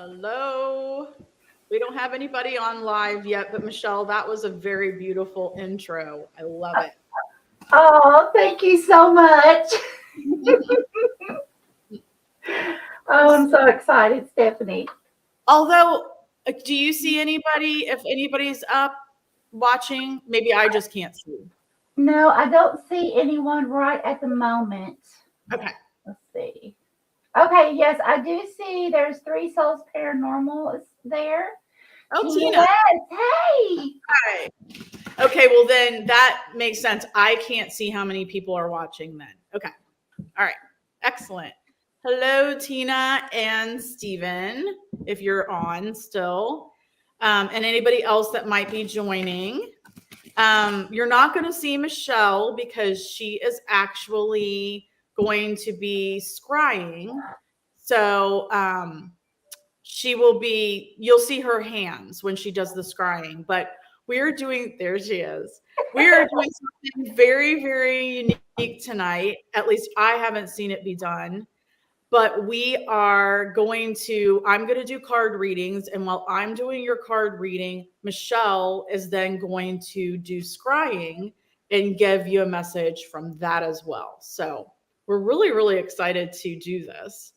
Hello. We don't have anybody on live yet, but Michelle, that was a very beautiful intro. I love it. Oh, thank you so much. Oh, I'm so excited, Stephanie. Although, do you see anybody? If anybody's up watching, maybe I just can't see. No, I don't see anyone right at the moment. Okay. Let's see. Okay, yes, I do see there's Three Souls Paranormal is there. Oh, Tina. Hey. Hi. Okay, well then that makes sense. I can't see how many people are watching then. Okay. All right. Excellent. Hello, Tina and Stephen, if you're on still, and anybody else that might be joining. You're not going to see Michelle because she is actually going to be scrying. So she will be, you'll see her hands when she does the scrying, but we're doing, there she is. We're doing something very, very unique tonight. At least I haven't seen it be done. But we are going to, I'm going to do card readings. And while I'm doing your card reading, Michelle is then going to do scrying and give you a message from that as well. So we're really, really excited to do this.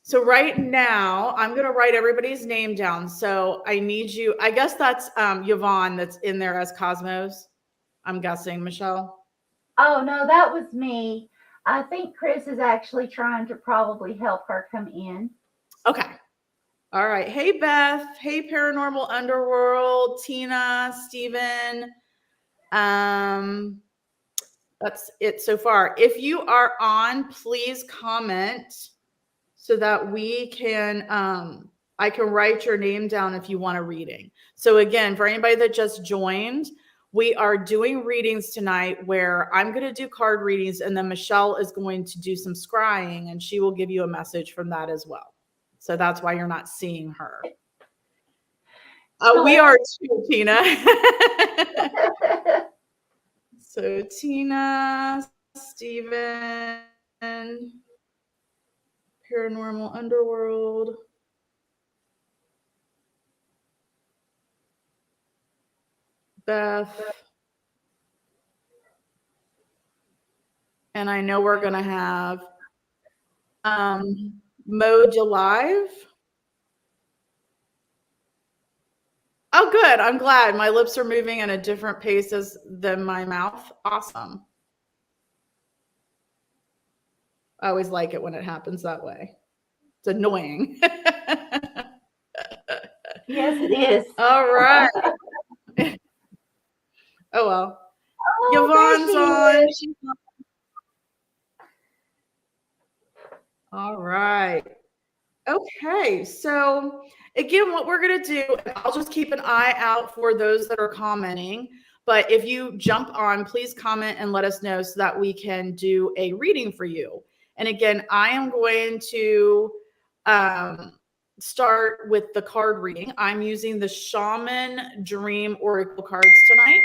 So right now, I'm going to write everybody's name down. So I need you, I guess that's Yvonne that's in there as Cosmos. I'm guessing, Michelle. Oh, no, that was me. I think Chris is actually trying to probably help her come in. Okay. All right. Hey, Beth. Hey, Paranormal Underworld. Tina, Stephen. That's it so far. If you are on, please comment so that we can, I can write your name down if you want a reading. So again, for anybody that just joined, we are doing readings tonight where I'm going to do card readings and then Michelle is going to do some scrying and she will give you a message from that as well. So that's why you're not seeing her. We are too, Tina. So Tina, Stephen, Paranormal Underworld. Beth. And I know we're going to have Mode Live. Oh, good. I'm glad. My lips are moving at a different pace than my mouth. Awesome. I always like it when it happens that way. It's annoying. Yes, it is. All right. Oh, well. Oh, Yvonne's on. She's on. All right. Okay. So again, what we're going to do, I'll just keep an eye out for those that are commenting. But if you jump on, please comment and let us know so that we can do a reading for you. And again, I am going to start with the card reading. I'm using the Shaman Dream Oracle cards tonight.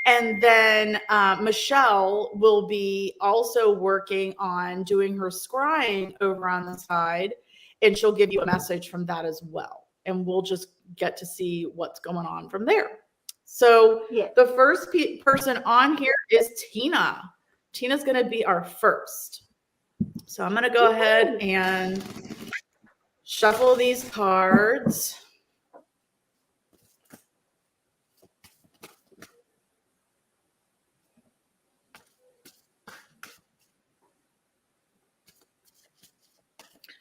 And then Michelle will be also working on doing her scrying over on the side. And she'll give you a message from that as well. And we'll just get to see what's going on from there. So the first person on here is Tina. Tina's going to be our first. So I'm going to go ahead and shuffle these cards.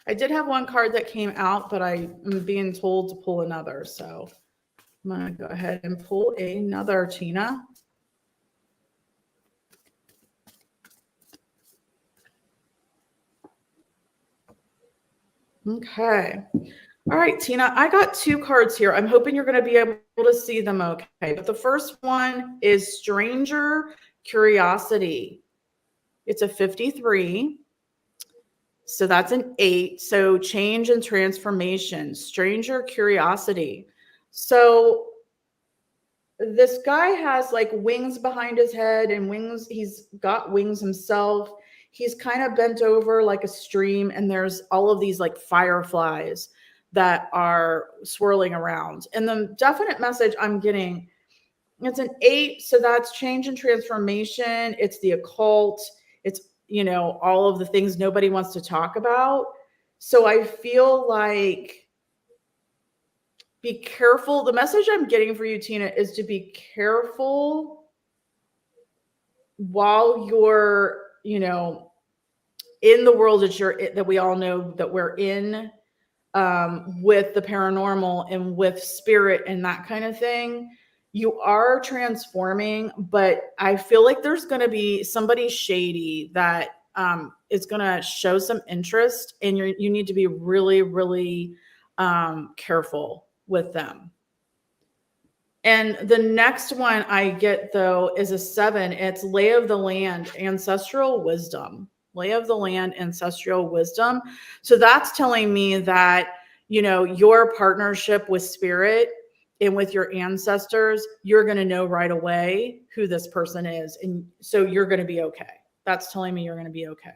I did have one card that came out, but I'm being told to pull another. So I'm going to go ahead and pull another, Tina. Okay. All right, Tina, I got two cards here. I'm hoping you're going to be able to see them okay. But the first one is Stranger Curiosity. It's a 53. So that's an 8. So change and transformation, Stranger Curiosity. So this guy has like wings behind his head and wings. He's got wings himself. he's kind of bent over like a stream, and there's all of these like fireflies that are swirling around. And the definite message I'm getting, it's an 8, so that's change and transformation. It's the occult. It's, all of the things nobody wants to talk about. So I feel like, be careful. The message I'm getting for you, Tina, is to be careful while you're, in the world that we all know that we're in, with the paranormal and with spirit and that kind of thing. You are transforming, but I feel like there's going to be somebody shady that is going to show some interest, and you need to be really, really careful with them. And the next one I get, though, is a 7. It's lay of the land, ancestral wisdom. Lay of the land, ancestral wisdom. So that's telling me that, your partnership with spirit and with your ancestors, you're going to know right away who this person is. And so you're going to be okay. That's telling me you're going to be okay.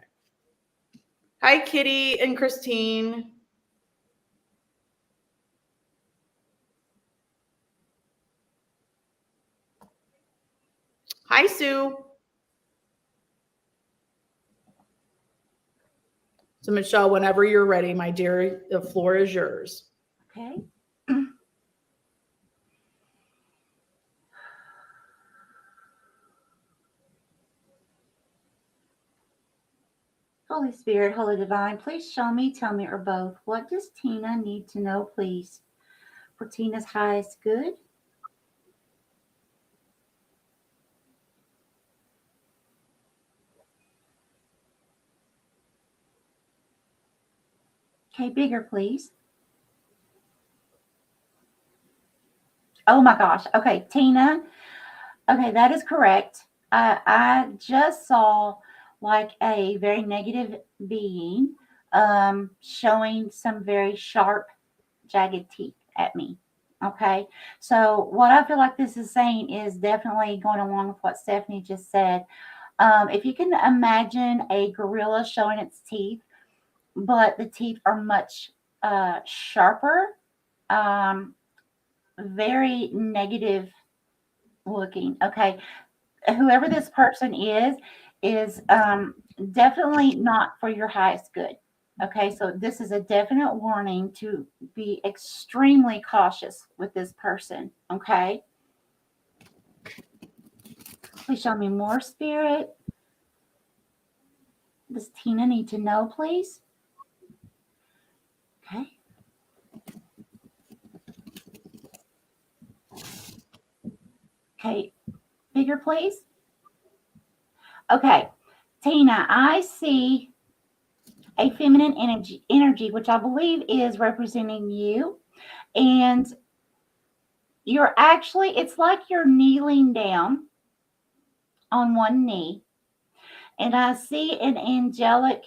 Hi, Kitty and Christine. Hi, Sue. So, Michelle, whenever you're ready, my dear, the floor is yours. Okay. Holy Spirit, Holy Divine, please show me, tell me, or both. What does Tina need to know, please, for Tina's highest good? Okay, bigger, please. Oh my gosh. Okay, Tina. Okay, that is correct. I just saw like a very negative being showing some very sharp, jagged teeth at me. Okay, so what I feel like this is saying is definitely going along with what Stephanie just said. If you can imagine a gorilla showing its teeth, but the teeth are much sharper, very negative looking. Okay, whoever this person is definitely not for your highest good. Okay, so this is a definite warning to be extremely cautious with this person. Okay, please show me more, Spirit. Does Tina need to know, please? Okay. Okay, bigger, please. Okay, Tina, I see a feminine energy, which I believe is representing you. And you're actually, it's like you're kneeling down on one knee. And I see an angelic,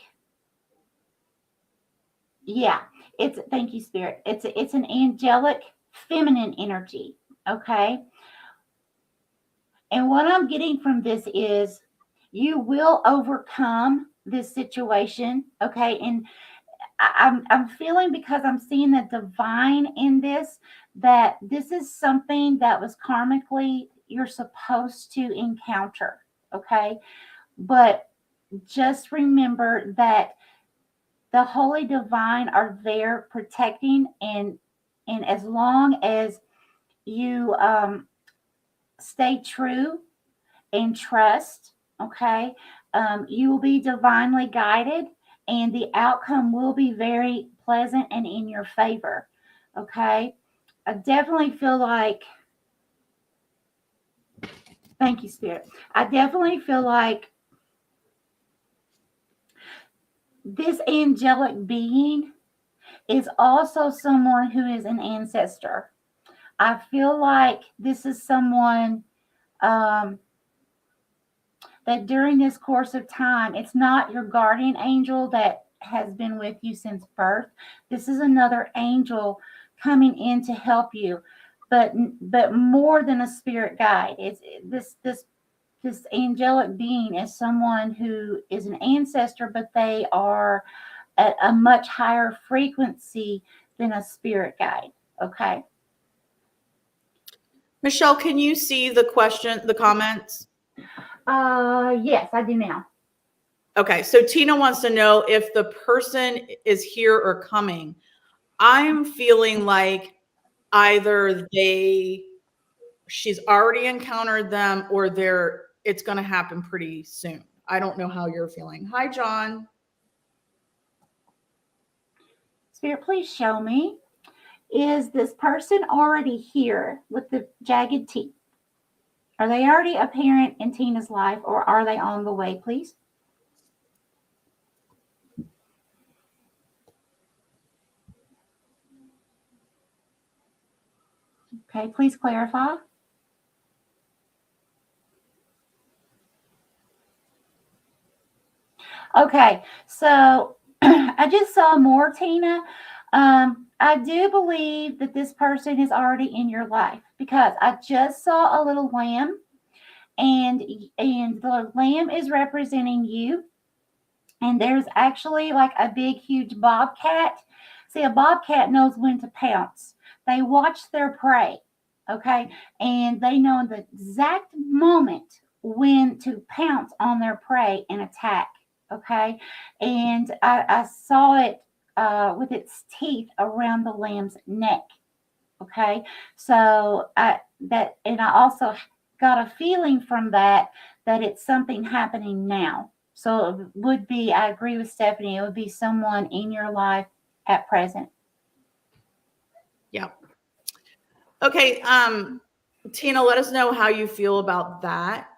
thank you, Spirit. It's an angelic feminine energy. Okay. And what I'm getting from this is you will overcome this situation. Okay. And I'm feeling, because I'm seeing the divine in this, that this is something that was karmically you're supposed to encounter. Okay. But just remember that the holy divine are there protecting, and as long as you stay true and trust, okay, you will be divinely guided, and the outcome will be very pleasant and in your favor. Okay, I definitely feel like, thank you, Spirit. I definitely feel like this angelic being is also someone who is an ancestor. I feel like this is someone that during this course of time, it's not your guardian angel that has been with you since birth. This is another angel coming in to help you, but more than a spirit guide. It's this this angelic being is someone who is an ancestor, but they are at a much higher frequency than a spirit guide. Okay. Michelle, can you see the comments? Yes, I do now. Okay, so Tina wants to know if the person is here or coming. I'm feeling like either she's already encountered them or it's going to happen pretty soon. I don't know how you're feeling. Hi, John. Spirit, please show me. Is this person already here with the jagged teeth? Are they already apparent in Tina's life, or are they on the way, please? Okay, please clarify. Okay, so I just saw more, Tina. I do believe that this person is already in your life because I just saw a little lamb, and the lamb is representing you. And there's actually like a big, huge bobcat. See, a bobcat knows when to pounce. They watch their prey, okay? And they know the exact moment when to pounce on their prey and attack, okay? And I saw it with its teeth around the lamb's neck, okay? So I also got a feeling from that it's something happening now. So it would be, I agree with Stephanie, it would be someone in your life at present. Yeah. Okay. Tina, let us know how you feel about that.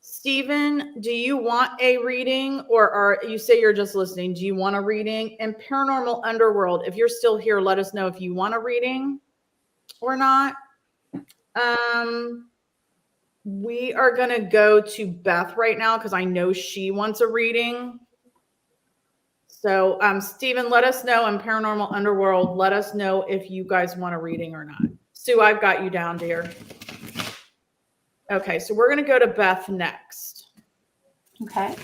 Stephen, do you want a reading, or you say you're just listening? Do you want a reading? And Paranormal Underworld, if you're still here, let us know if you want a reading or not. We are going to go to Beth right now because I know she wants a reading. So, Stephen, let us know, in Paranormal Underworld, let us know if you guys want a reading or not. Sue, I've got you down, dear. Okay, so we're going to go to Beth next. Okay.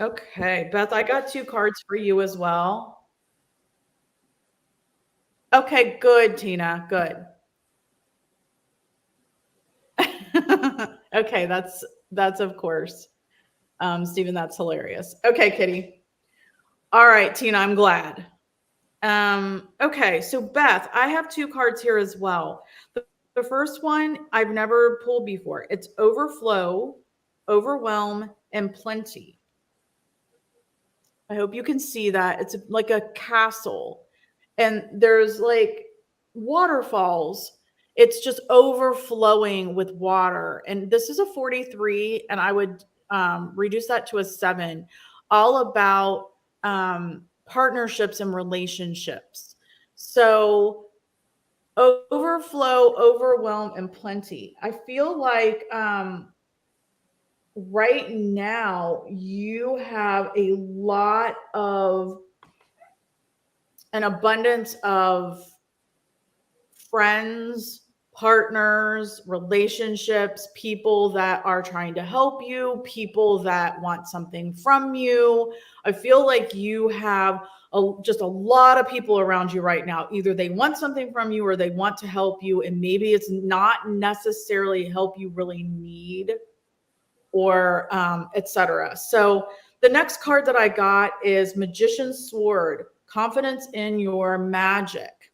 Okay, Beth, I got 2 cards for you as well. Okay, good, Tina, good. Okay, that's of course. Stephen, that's hilarious. Okay, Kitty. All right, Tina, I'm glad. Okay, so Beth, I have 2 cards here as well. The first one I've never pulled before. It's overflow, overwhelm, and plenty. I hope you can see that. It's like a castle, and there's like waterfalls. It's just overflowing with water. And this is a 43, and I would reduce that to a 7, all about partnerships and relationships. So overflow, overwhelm, and plenty. I feel like right now you have a lot of an abundance of friends, partners, relationships, people that are trying to help you, people that want something from you. I feel like you have just a lot of people around you right now. Either they want something from you or they want to help you, and maybe it's not necessarily help you really need, or etc. So the next card that I got is Magician's Sword, confidence in your magic.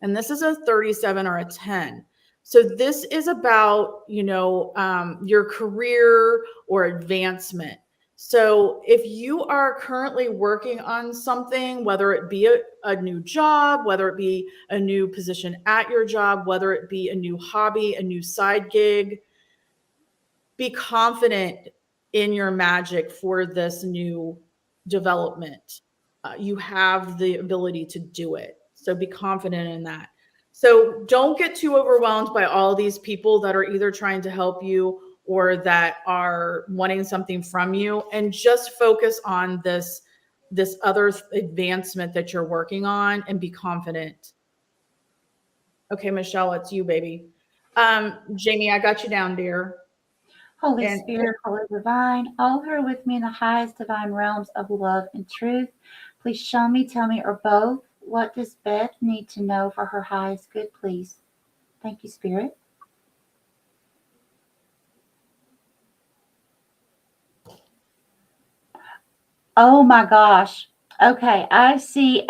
And this is a 37 or a 10. So this is about, your career or advancement. So if you are currently working on something, whether it be a new job, whether it be a new position at your job, whether it be a new hobby, a new side gig, be confident in your magic for this new development. You have the ability to do it. So be confident in that. So don't get too overwhelmed by all these people that are either trying to help you or that are wanting something from you, and just focus on this other advancement that you're working on, and be confident. Okay, Michelle, it's you, baby. Jamie, I got you down, dear. Holy And Spirit, Holy Divine, all who are with me in the highest divine realms of love and truth, please show me, tell me, or both, what does Beth need to know for her highest good, please? Thank you, Spirit. Oh my gosh. Okay, I see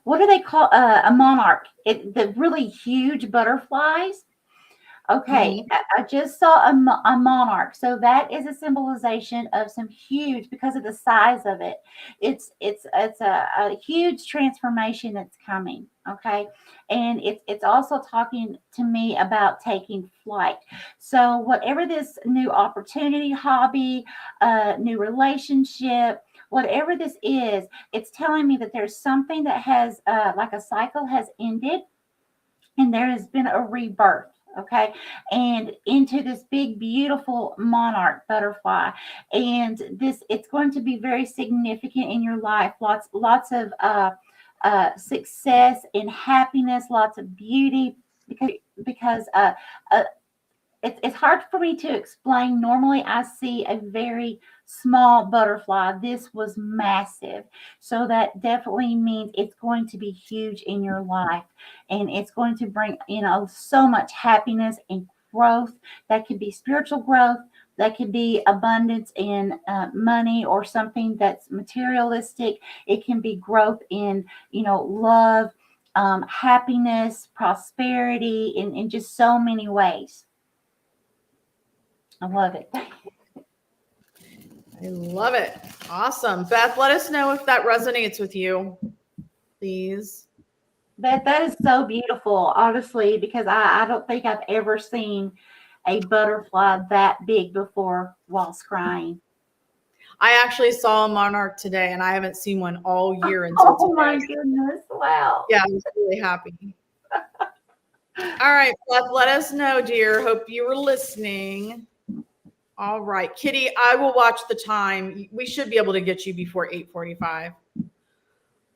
what do they call a monarch? The really huge butterflies. Okay, I just saw a monarch. So that is a symbolization of some huge, because of the size of it. It's a huge transformation that's coming. Okay, and it's also talking to me about taking flight. So whatever this new opportunity, hobby, new relationship, whatever this is, it's telling me that there's something that has like a cycle has ended, and there has been a rebirth. Okay, and into this big beautiful monarch butterfly, and it's going to be very significant in your life. Lots of success and happiness, lots of beauty, because it's hard for me to explain. Normally, I see a very small butterfly. This was massive. So that definitely means it's going to be huge in your life. And it's going to bring, so much happiness and growth. That could be spiritual growth. That could be abundance in money or something that's materialistic. It can be growth in, love, happiness, prosperity, in just so many ways. I love it. I love it. Awesome. Beth, let us know if that resonates with you, please. That is so beautiful, honestly, because I don't think I've ever seen a butterfly that big before while scrying. I actually saw a monarch today, and I haven't seen one all year until today. Oh my goodness. Wow. Yeah, I was really happy. All right, Beth, let us know, dear. Hope you were listening. All right, Kitty, I will watch the time. We should be able to get you before 8:45.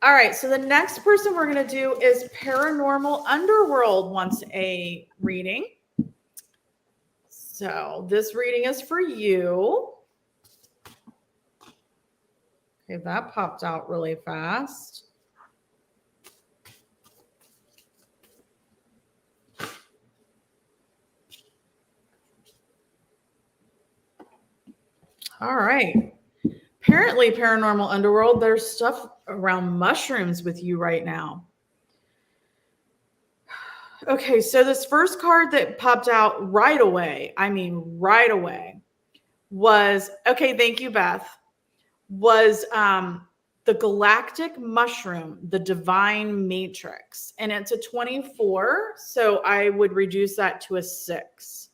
All right, so the next person we're going to do is Paranormal Underworld wants a reading. So this reading is for you. Okay, that popped out really fast. All right. Apparently, Paranormal Underworld, there's stuff around mushrooms with you right now. Okay, so this first card that popped out right away, was, okay, thank you, Beth, was the galactic mushroom, the divine matrix. And it's a 24, so I would reduce that to a 6.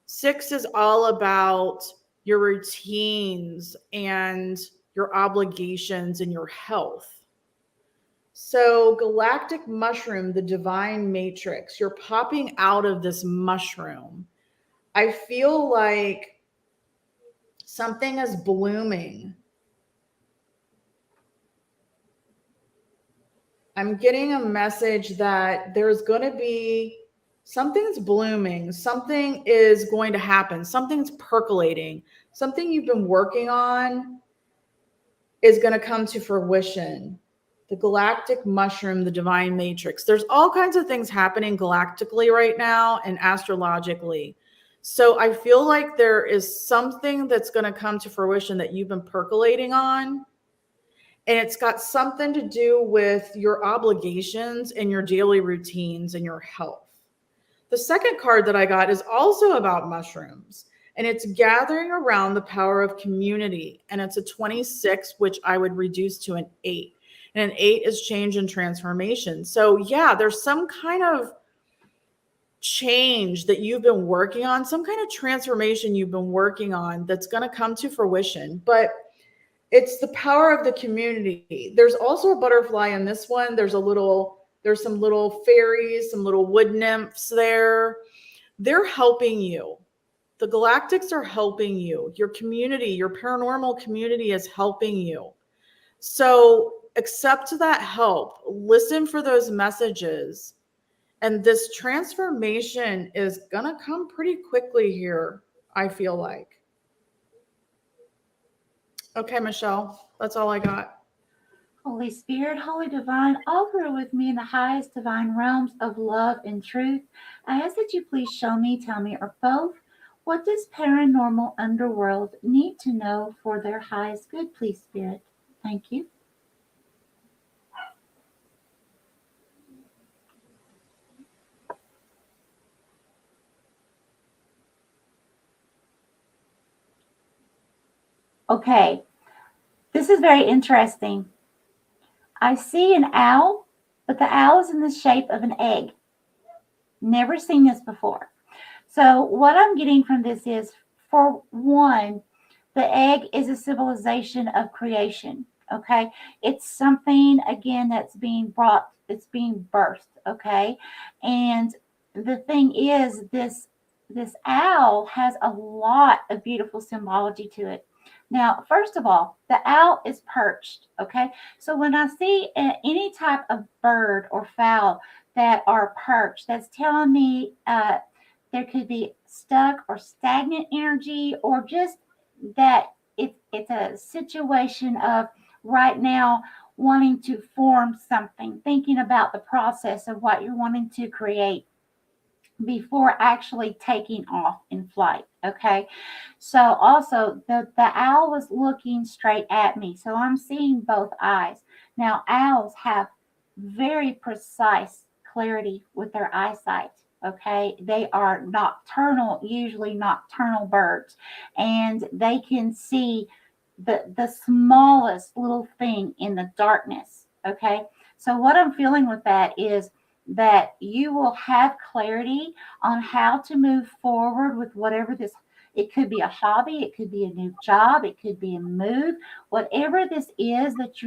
6 is all about your routines and your obligations and your health. So galactic mushroom, the divine matrix, you're popping out of this mushroom. I feel like something is blooming. I'm getting a message that there's going to be something's blooming. Something is going to happen. Something's percolating. Something you've been working on is going to come to fruition. The galactic mushroom, the divine matrix. There's all kinds of things happening galactically right now and astrologically. So I feel like there is something that's going to come to fruition that you've been percolating on. And it's got something to do with your obligations and your daily routines and your health. The second card that I got is also about mushrooms. And it's gathering around the power of community. And it's a 26, which I would reduce to an 8. And an 8 is change and transformation. So yeah, there's some kind of change that you've been working on, some kind of transformation you've been working on that's going to come to fruition. But it's the power of the community. There's also a butterfly in this one. There's some little fairies, some little wood nymphs there. They're helping you. The galactics are helping you. Your community, your paranormal community is helping you. So accept that help. Listen for those messages. And this transformation is going to come pretty quickly here, I feel like. Okay, Michelle, that's all I got. Holy Spirit, Holy Divine, all who are with me in the highest divine realms of love and truth, I ask that you please show me, tell me, or both, what does paranormal underworld need to know for their highest good, please, Spirit? Thank you. Okay, this is very interesting. I see an owl, but the owl is in the shape of an egg. Never seen this before. So what I'm getting from this is, for one, the egg is a symbolization of creation. Okay, it's something again that's being brought, it's being birthed. Okay, and the thing is, this owl has a lot of beautiful symbology to it. Now, first of all, the owl is perched. Okay, so when I see any type of bird or fowl that are perched, that's telling me there could be stuck or stagnant energy, or just that it's a situation of right now wanting to form something, thinking about the process of what you're wanting to create before actually taking off in flight. Okay, so also the owl was looking straight at me, so I'm seeing both eyes. Now owls have very precise clarity with their eyesight. Okay, they are nocturnal, usually nocturnal birds, and they can see the smallest little thing in the darkness. Okay, so what I'm feeling with that is that you will have clarity on how to move forward with whatever this, it could be a hobby, it could be a new job, it could be a move, whatever this is that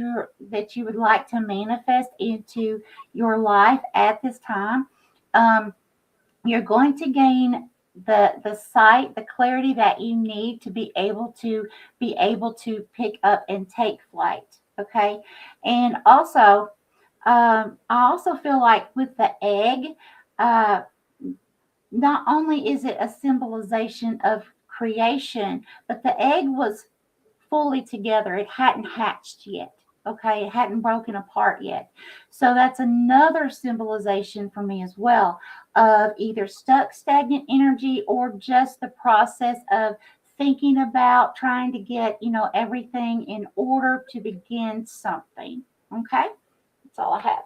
you would like to manifest into your life at this time. You're going to gain the sight, the clarity that you need to be able to pick up and take flight. Okay, and also I also feel like with the egg, uh, not only is it a symbolization of creation, but the egg was fully together. It hadn't hatched yet. Okay, it hadn't broken apart yet. So that's another symbolization for me as well of either stuck, stagnant energy, or just the process of thinking about trying to get, everything in order to begin something. Okay, that's all I have.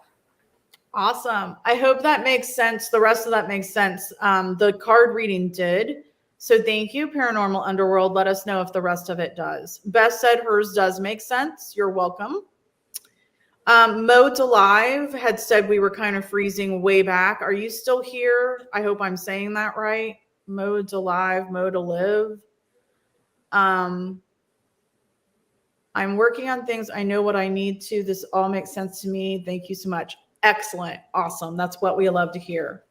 Awesome. I hope that makes sense. The rest of that makes sense. The card reading did. So thank you, Paranormal Underworld. Let us know if the rest of it does. Beth said hers does make sense. You're welcome. Modes Alive had said we were kind of freezing way back. Are you still here? I hope I'm saying that right. Modes Alive, Mode to Live. I'm working on things. I know what I need to. This all makes sense to me. Thank you so much. Excellent. Awesome. That's what we love to hear.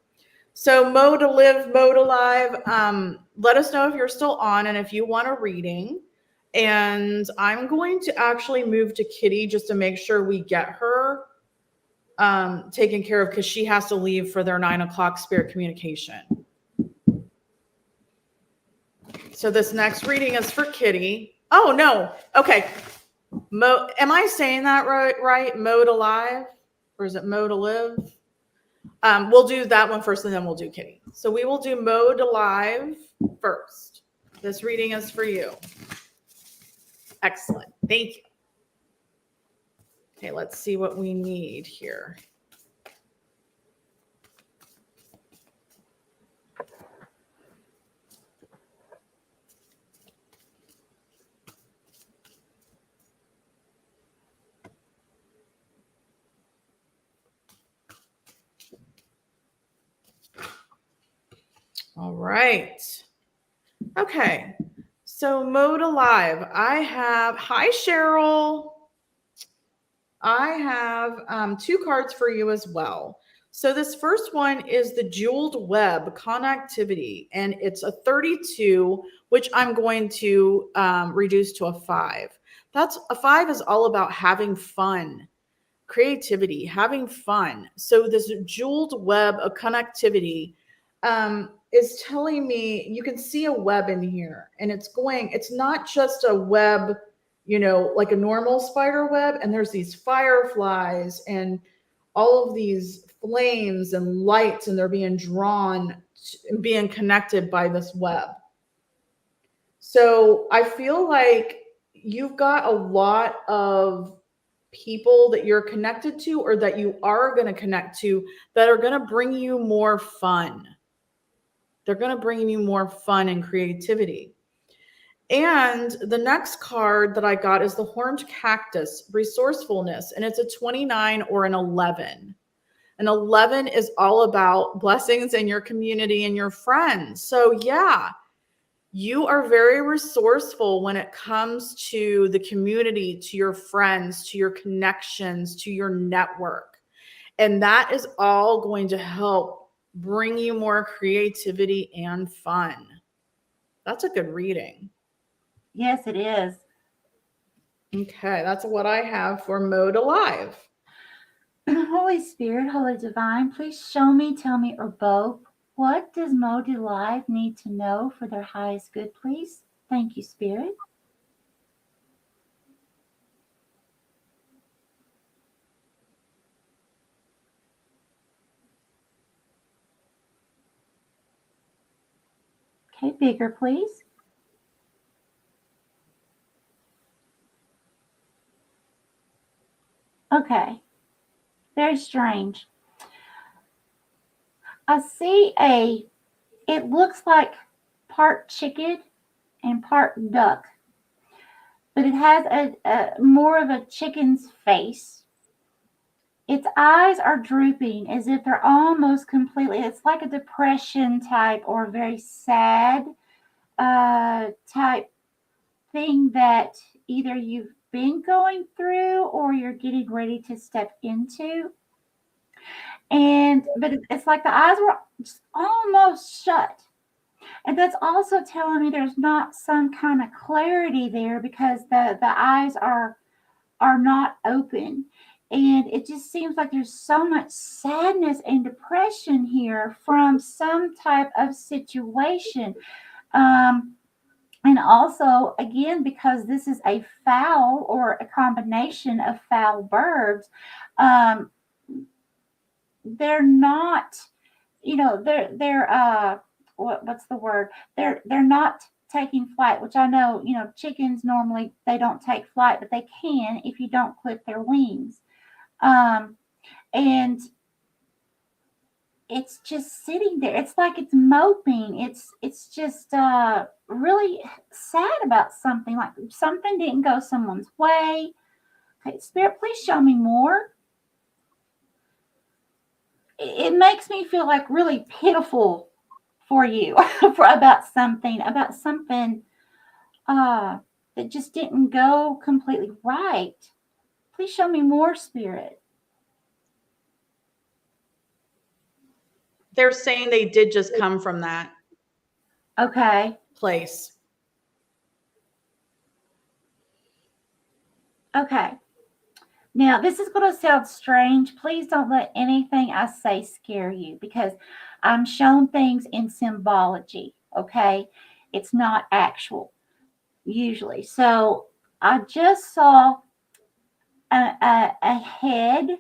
So Mode to Live, Mode Alive. Let us know if you're still on and if you want a reading. And I'm going to actually move to Kitty just to make sure we get her taken care of, because she has to leave for their 9 o'clock spirit communication. So this next reading is for Kitty. Oh, no. Okay. Am I saying that right? Mode Alive? Or is it Mode to Live? We'll do that one first, and then we'll do Kitty. So we will do Mode Alive first. This reading is for you. Excellent. Thank you. Okay, let's see what we need here. All right. Okay. So mode alive. I have, hi, Cheryl. I have 2 cards for you as well. So this first one is the jeweled web connectivity, and it's a 32, which I'm going to reduce to a 5. That's a 5 is all about having fun, creativity, having fun. So this jeweled web of connectivity is telling me you can see a web in here, and it's not just a web, like a normal spider web, and there's these fireflies and all of these flames and lights, and they're being drawn and being connected by this web. So I feel like you've got a lot of people that you're connected to, or that you are going to connect to, that are going to bring you more fun. They're going to bring you more fun and creativity. And the next card that I got is the horned cactus, resourcefulness, and it's a 29 or an 11. An 11 is all about blessings in your community and your friends. So yeah, you are very resourceful when it comes to the community, to your friends, to your connections, to your network. And that is all going to help bring you more creativity and fun. That's a good reading. Yes, it is. Okay, that's what I have for mode alive. Holy Spirit, Holy Divine, please show me, tell me, or both. What does Mode Alive need to know for their highest good, please? Thank you, Spirit. Okay, bigger, please. Okay, very strange. I see it looks like part chicken and part duck, but it has a more of a chicken's face. Its eyes are drooping as if they're almost completely, it's like a depression type or very sad type thing that either you've been going through or you're getting ready to step into. But it's like the eyes were just almost shut. And that's also telling me there's not some kind of clarity there, because the eyes are not open. And it just seems like there's so much sadness and depression here from some type of situation. And also, again, because this is a fowl or a combination of fowl birds, they're not, they're what's the word? They're not taking flight, which I know, chickens normally they don't take flight, but they can if you don't clip their wings. And it's just sitting there. It's like it's moping. It's just really sad about something, like something didn't go someone's way. Okay, Spirit, please show me more. It makes me feel like really pitiful for you about something that just didn't go completely right. Please show me more, Spirit. They're saying they did just come from that place. Okay. Now, this is going to sound strange. Please don't let anything I say scare you, because I'm shown things in symbology, okay? It's not actual, usually. So I just saw a head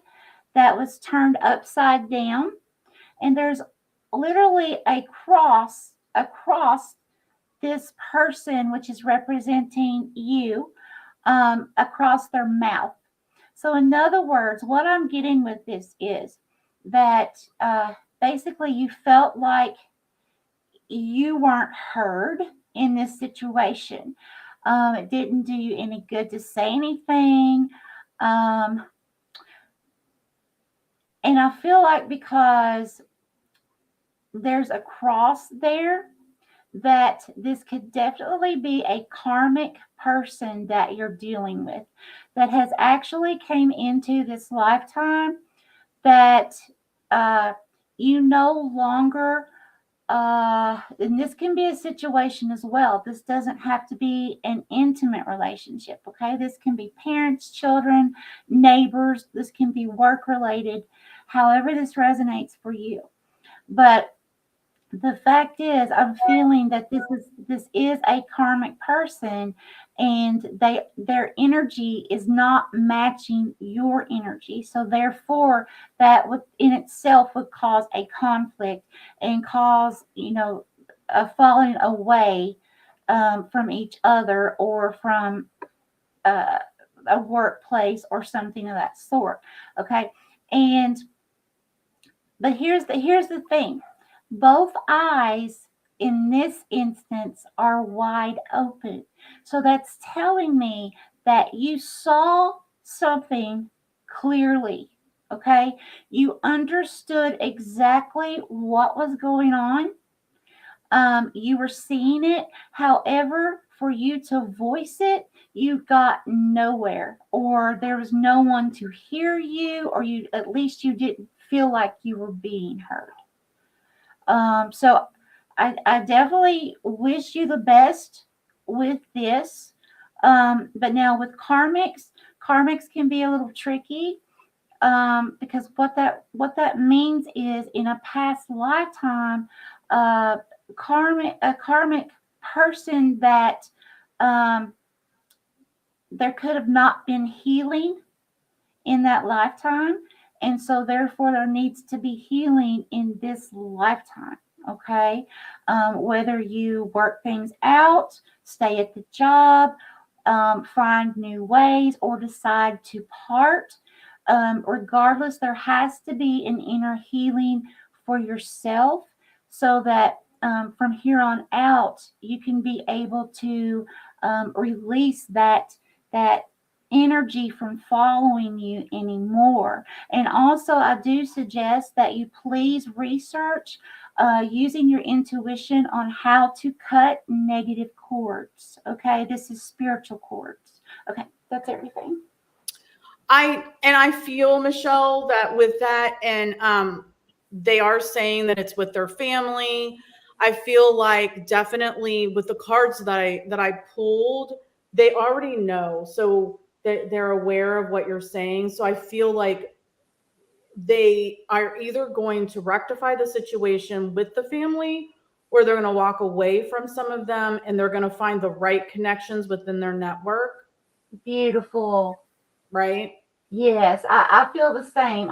that was turned upside down, and there's literally a cross across this person, which is representing you, across their mouth. So in other words, what I'm getting with this is that basically you felt like you weren't heard in this situation. It didn't do you any good to say anything. And I feel like because there's a cross there, that this could definitely be a karmic person that you're dealing with, that has actually came into this lifetime, that you no longer and this can be a situation as well. This doesn't have to be an intimate relationship, okay? This can be parents, children, neighbors. This can be work related, however this resonates for you. But the fact is, I'm feeling that this is a karmic person, and their energy is not matching your energy. So therefore, that would in itself would cause a conflict and cause, a falling away from each other, or from uh, a workplace or something of that sort. Okay, and but here's the thing. Both eyes in this instance are wide open. So that's telling me that you saw something clearly. Okay. You understood exactly what was going on. You were seeing it. However, for you to voice it, you got nowhere, or there was no one to hear you, or at least you didn't feel like you were being heard. So I definitely wish you the best with this. But now with karmics can be a little tricky, because what that means is, in a past lifetime, a karmic person that there could have not been healing in that lifetime. And so therefore there needs to be healing in this lifetime. Okay. Whether you work things out, stay at the job, find new ways, or decide to part, regardless, there has to be an inner healing for yourself, so that from here on out, you can be able to release that energy from following you anymore. And also, I do suggest that you please research using your intuition on how to cut negative cords. Okay, this is spiritual cords. Okay, that's everything. I feel, Michelle, that with that, and they are saying that it's with their family. I feel like definitely with the cards that I pulled, they already know, so they're aware of what you're saying. So I feel like they are either going to rectify the situation with the family, or they're going to walk away from some of them, and they're going to find the right connections within their network. Beautiful. Right? Yes, I feel the same.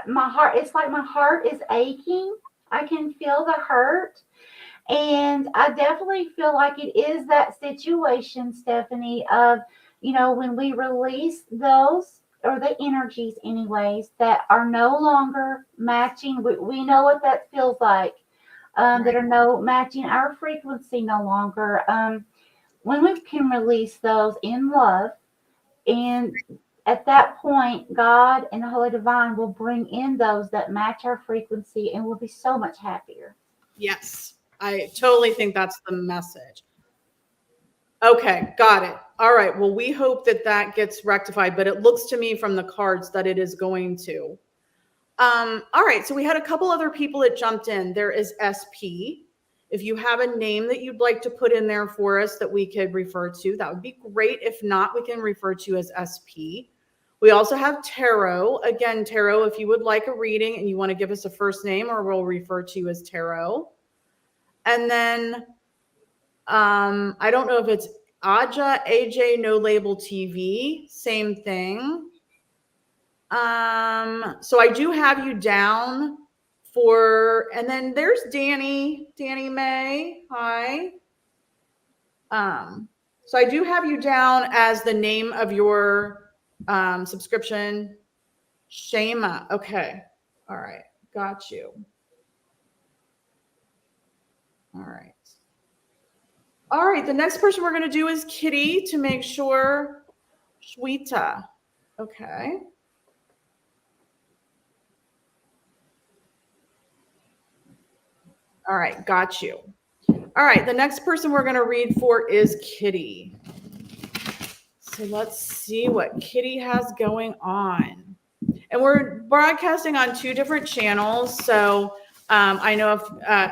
My heart, it's like my heart is aching. I can feel the hurt. And I definitely feel like it is that situation, Stephanie, of, when we release those, or the energies, anyways, that are no longer matching, we know what that feels like, that are no matching our frequency no longer. When we can release those in love, and at that point, God and the Holy Divine will bring in those that match our frequency, and we'll be so much happier. Yes, I totally think that's the message. Okay, got it. All right. Well, we hope that gets rectified, but it looks to me from the cards that it is going to. All right. So we had a couple other people that jumped in. There is SP. If you have a name that you'd like to put in there for us that we could refer to, that would be great. If not, we can refer to you as SP. We also have Tarot. Again, Tarot, if you would like a reading and you want to give us a first name, or we'll refer to you as Tarot. And then I don't know if it's Aja, AJ, No Label TV, same thing. So I do have you down for, and then there's Danny May. Hi. So I do have you down as the name of your subscription, Shema. Okay. All right. Got you. All right. All right. The next person we're going to do is Kitty, to make sure. Shweta. Okay. All right, got you. All right, the next person we're going to read for is Kitty. So let's see what Kitty has going on. And we're broadcasting on 2 different channels. So I know if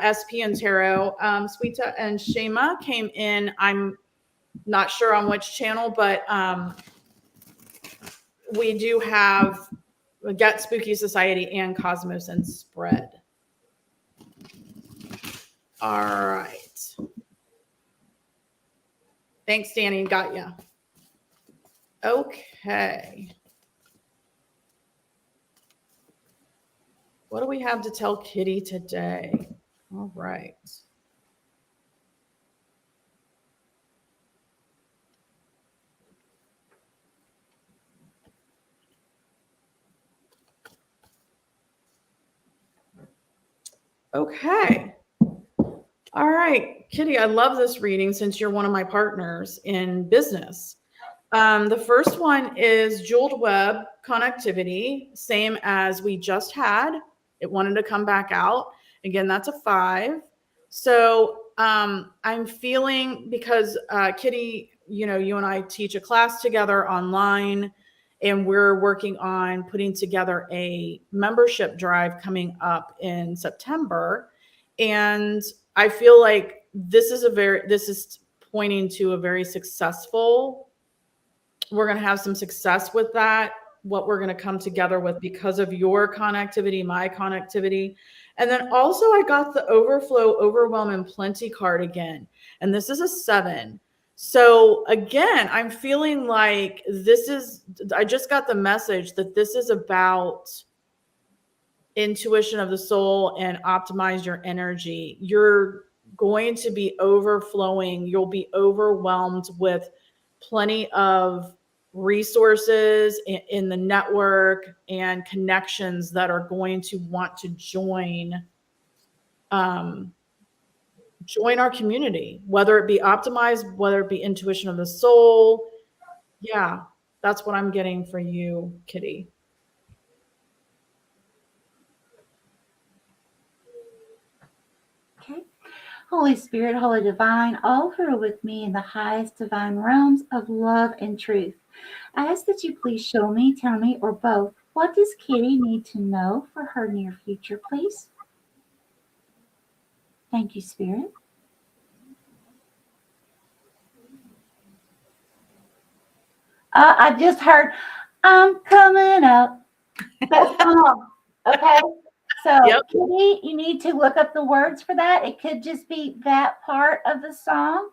SP and Tarot, Sweeta and Shema came in. I'm not sure on which channel, but we do have Get Spooky Society and Cosmos and Spread. All right. Thanks, Danny. Got ya. Okay. What do we have to tell Kitty today? All right. Okay. All right, Kitty, I love this reading since you're one of my partners in business. The first one is jeweled web connectivity, same as we just had. It wanted to come back out. Again, that's a 5. So I'm feeling, because Kitty, you know, you and I teach a class together online, and we're working on putting together a membership drive coming up in September. And I feel like this is pointing to a very successful, we're going to have some success with that, what we're going to come together with because of your connectivity, my connectivity. And then also I got the overflow, overwhelm, and plenty card again. And this is a 7. So again, I'm feeling like I just got the message that this is about intuition of the soul and optimize your energy. You're going to be overflowing. You'll be overwhelmed with plenty of resources in the network and connections that are going to want to join our community, whether it be optimized, whether it be intuition of the soul. Yeah, that's what I'm getting for you, Kitty. Okay. Holy Spirit, Holy Divine, all who are with me in the highest divine realms of love and truth, I ask that you please show me, tell me, or both, what does Kitty need to know for her near future, please? Thank you, Spirit. I just heard, I'm coming up. That song. Okay. So, Yep. Kitty, you need to look up the words for that. It could just be that part of the song.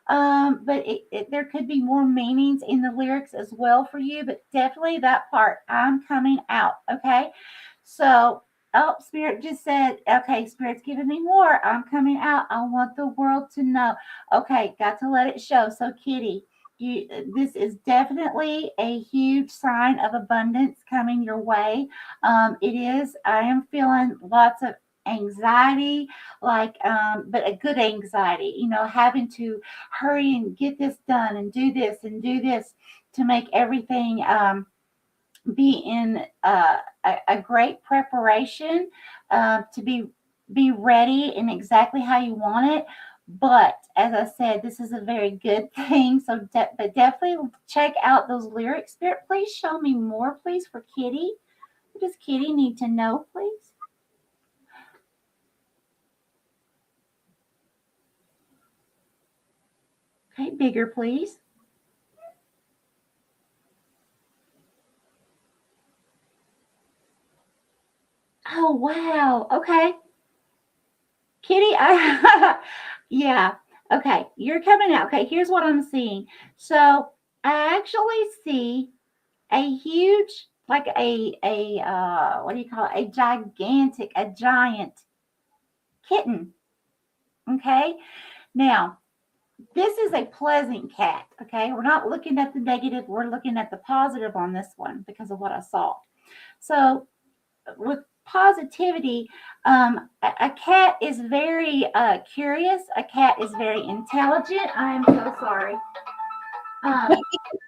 But there could be more meanings in the lyrics as well for you, but definitely that part, I'm coming out. Okay. So, oh, Spirit just said, okay, Spirit's giving me more. I'm coming out. I want the world to know. Okay, got to let it show. So, Kitty, this is definitely a huge sign of abundance coming your way. It is. I am feeling lots of anxiety, like but a good anxiety, having to hurry and get this done and do this to make everything be in a great preparation, to be ready and exactly how you want it. But as I said, this is a very good thing. So but definitely check out those lyrics. Spirit, please show me more, please, for Kitty. What does Kitty need to know, please? Okay, bigger, please. Oh, wow. Okay. Kitty, yeah. Okay, you're coming out. Okay, here's what I'm seeing. So I actually see a huge, like a what do you call it? A giant kitten. Okay. Now, this is a pleasant cat. Okay. We're not looking at the negative. We're looking at the positive on this one because of what I saw. So with positivity, a cat is very curious. A cat is very intelligent. I am so sorry. Let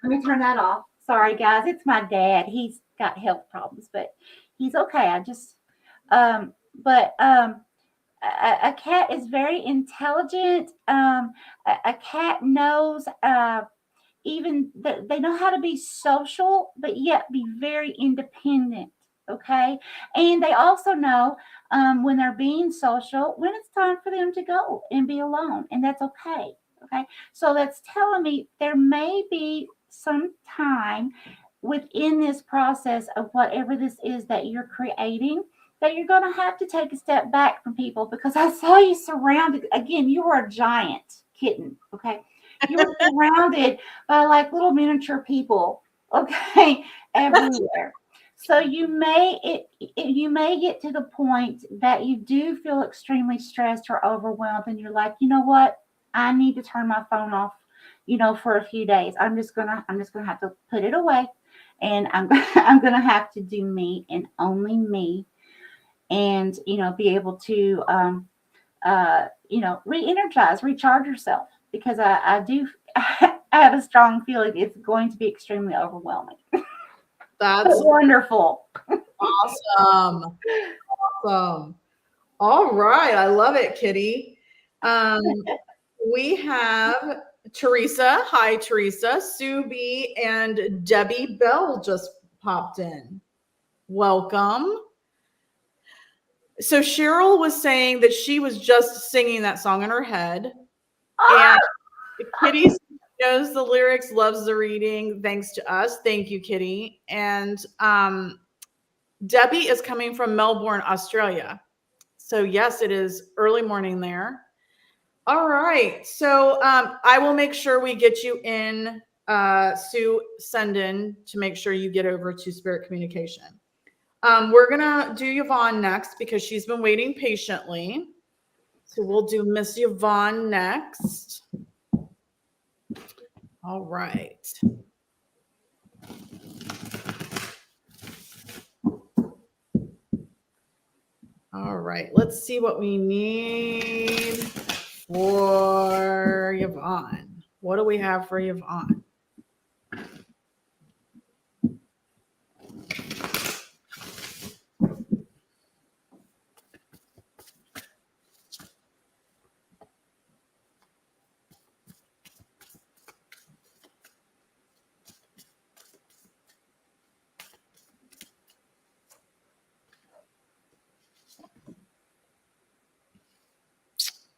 me turn that off. Sorry, guys. It's my dad. He's got health problems, but he's okay. a cat is very intelligent. A cat knows they know how to be social, but yet be very independent. Okay. And they also know when they're being social, when it's time for them to go and be alone. And that's okay. Okay. So that's telling me there may be some time within this process of whatever this is that you're creating that you're going to have to take a step back from people, because I saw you surrounded. Again, you were a giant kitten. Okay. You were surrounded by like little miniature people, okay, everywhere. So you may get to the point that you do feel extremely stressed or overwhelmed, and you're like, you know what, I need to turn my phone off, for a few days. I'm just gonna have to put it away, and I'm gonna have to do me and only me, and be able to re-energize, recharge yourself, because I do I have a strong feeling it's going to be extremely overwhelming. That's Wonderful. awesome. Awesome. All right. I love it, Kitty. We have Teresa. Hi, Teresa. Sue B and Debbie Bell just popped in. Welcome. So Cheryl was saying that she was just singing that song in her head. And Kitty knows the lyrics, loves the reading, thanks to us. Thank you, Kitty. And Debbie is coming from Melbourne, Australia. So yes, it is early morning there. All right. So I will make sure we get you in, Sue, send in to make sure you get over to Spirit Communication. We're going to do Yvonne next because she's been waiting patiently. So we'll do Miss Yvonne next. All right. All right. Let's see what we need for Yvonne. What do we have for Yvonne?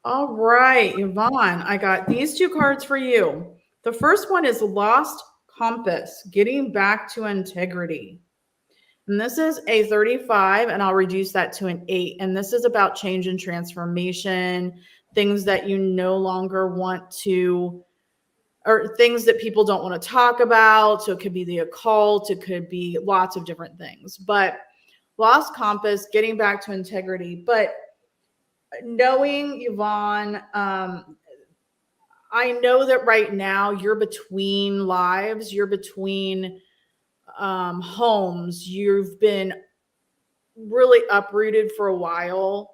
All right, Yvonne, I got these two cards for you. The first one is Lost Compass, Getting Back to Integrity. And this is a 35, and I'll reduce that to an 8. And this is about change and transformation, things that you no longer want to, or things that people don't want to talk about. So it could be the occult, it could be lots of different things. But Lost Compass, Getting Back to Integrity. But knowing Yvonne, I know that right now you're between lives, you're between homes, you've been really uprooted for a while,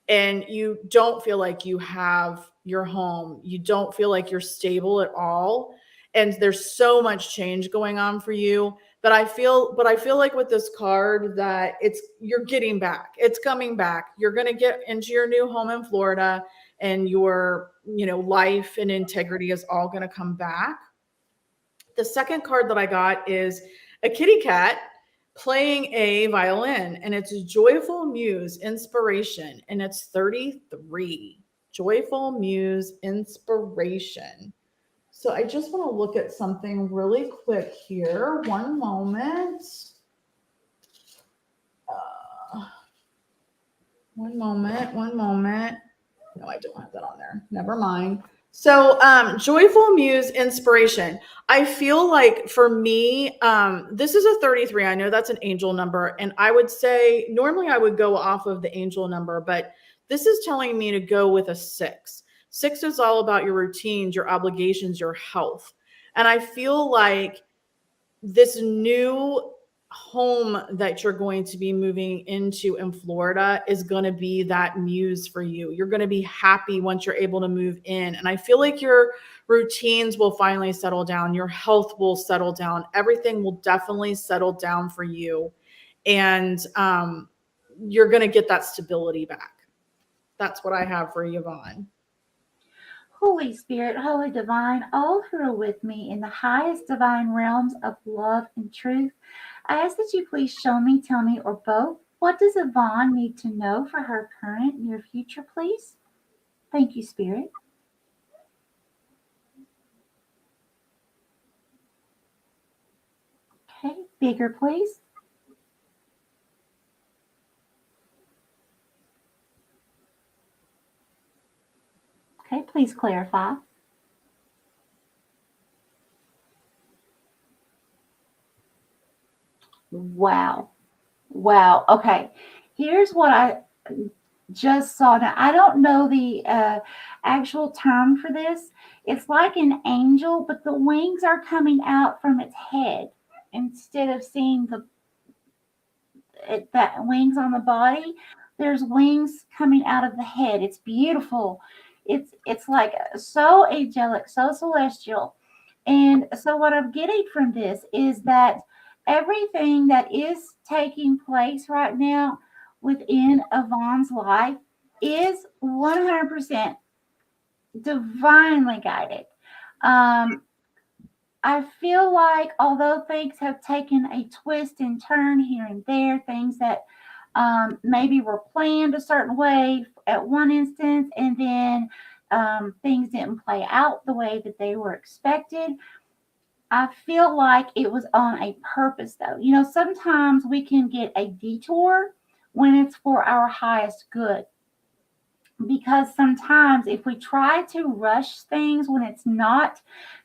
and you don't feel like you have your home. You don't feel like you're stable at all. And there's so much change going on for you. But I feel like with this card that you're getting back. It's coming back. You're going to get into your new home in Florida, and your, life and integrity is all going to come back. The second card that I got is a kitty cat playing a violin, and it's Joyful Muse Inspiration, and it's 33. Joyful Muse Inspiration. So I just want to look at something really quick here. One moment. One moment. No, I don't have that on there. Never mind. So Joyful Muse Inspiration. I feel like for me, this is a 33. I know that's an angel number. And I would say normally I would go off of the angel number, but this is telling me to go with a 6. 6 is all about your routines, your obligations, your health. And I feel like this new home that you're going to be moving into in Florida is going to be that muse for you. You're going to be happy once you're able to move in. And I feel like your routines will finally settle down. Your health will settle down. Everything will definitely settle down for you. And you're going to get that stability back. That's what I have for Yvonne. Holy Spirit, Holy Divine, all who are with me in the highest divine realms of love and truth, I ask that you please show me, tell me, or both, what does Yvonne need to know for her current near future, please? Thank you, Spirit. Okay, bigger, please. Okay, please clarify. Wow. Wow. Okay. Here's what I just saw. Now, I don't know the actual term for this. It's like an angel, but the wings are coming out from its head instead of seeing that wings on the body. There's wings coming out of the head. It's beautiful. It's like so angelic, so celestial. And so what I'm getting from this is that everything that is taking place right now within Yvonne's life is 100% divinely guided. I feel like although things have taken a twist and turn here and there, things that maybe were planned a certain way at one instance, and then things didn't play out the way that they were expected. I feel like it was on a purpose, though. You know, sometimes we can get a detour when it's for our highest good. Because sometimes if we try to rush things when it's not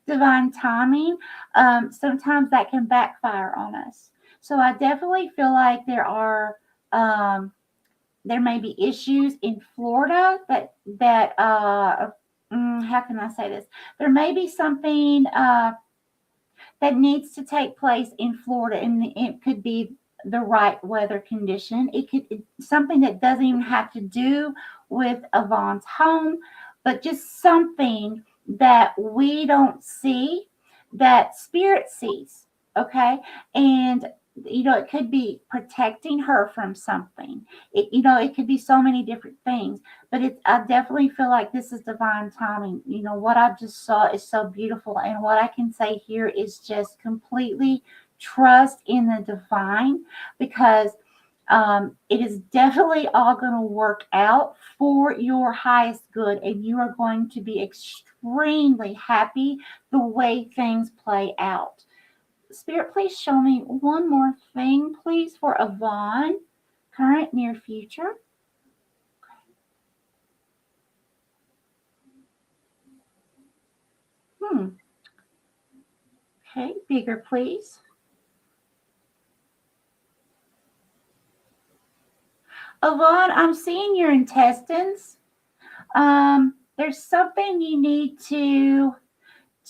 divine timing, sometimes that can backfire on us. So I definitely feel like there may be issues in Florida that how can I say this? There may be something that needs to take place in Florida, and it could be the right weather condition. It could something that doesn't even have to do with Yvonne's home, but just something that we don't see that spirit sees. Okay. And it could be protecting her from something. It could be so many different things, but I definitely feel like this is divine timing. What I just saw is so beautiful. And what I can say here is just completely trust in the divine, because it is definitely all going to work out for your highest good, and you are going to be extremely happy the way things play out. Spirit, please show me one more thing, please, for Yvonne, current, near future. Okay, bigger, please. Yvonne, I'm seeing your intestines. There's something you need to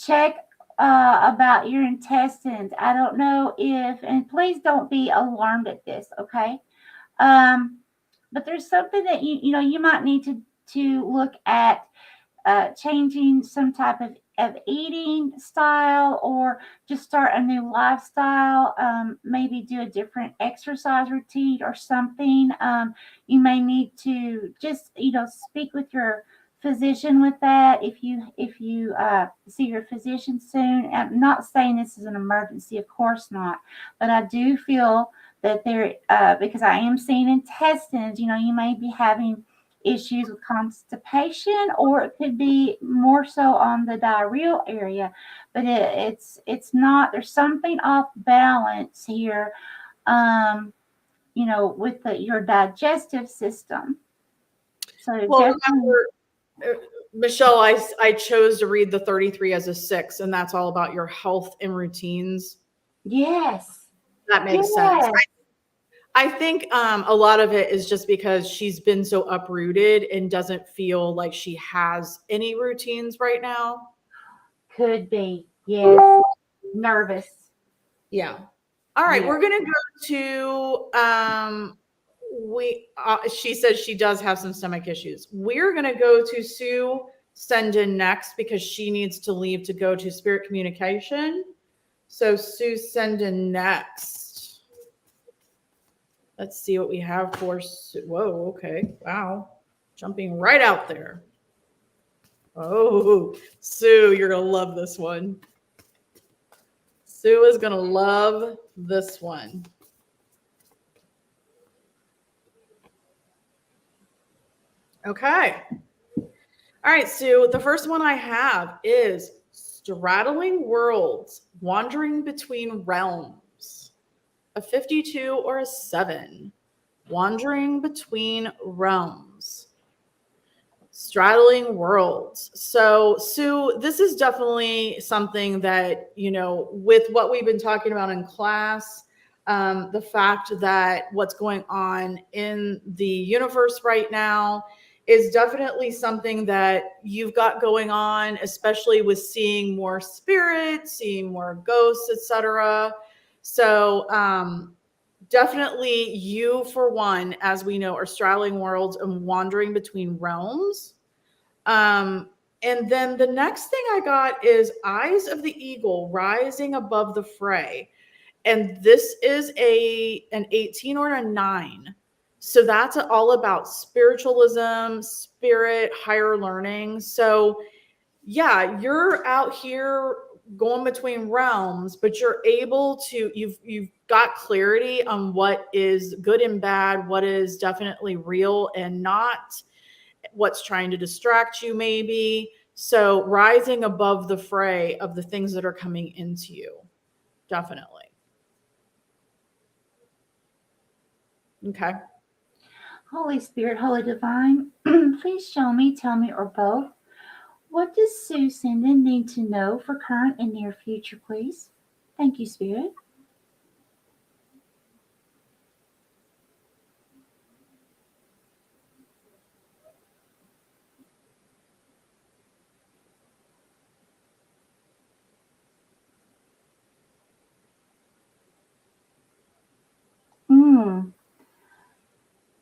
check about your intestines. I don't know and please don't be alarmed at this, okay? But there's something that you might need to look at changing some type of eating style, or just start a new lifestyle. Maybe do a different exercise routine or something. You may need to just speak with your physician with that if you see your physician soon. I'm not saying this is an emergency, of course not, but I do feel that there because I am seeing intestines, you may be having issues with constipation, or it could be more so on the diarrheal area, but it's not, there's something off balance here with your digestive system. So remember, Michelle, I chose to read the 33 as a 6, and that's all about your health and routines. Yes, that makes sense. I think a lot of it is just because she's been so uprooted and doesn't feel like she has any routines right now. Could be. Yes. Nervous. Yeah. All right. Yeah. We're going to go to, she says she does have some stomach issues. We're going to go to Sue Senden next because she needs to leave to go to spirit communication. So Sue Senden next. Let's see what we have for. Whoa. Okay. Wow. Jumping right out there. Oh, Sue, you're going to love this one. Sue is going to love this one. Okay. All right, Sue, the first one I have is straddling worlds, wandering between realms. A 52 or a 7. Wandering between realms. Straddling worlds. So, Sue, this is definitely something that, you know, with what we've been talking about in class, the fact that what's going on in the universe right now is definitely something that you've got going on, especially with seeing more spirits, seeing more ghosts, etc. So, definitely you, for one, as we know, are straddling worlds and wandering between realms. And then the next thing I got is Eyes of the Eagle, rising above the fray. And this is an 18 or a 9. So that's all about spiritualism, spirit, higher learning. So yeah, you're out here going between realms, but you're able to, you've got clarity on what is good and bad, what is definitely real and not, what's trying to distract you maybe. So rising above the fray of the things that are coming into you. Definitely. Okay. Holy Spirit, Holy Divine, please show me, tell me, or both. What does Sue Sinden need to know for current and near future, please? Thank you, Spirit.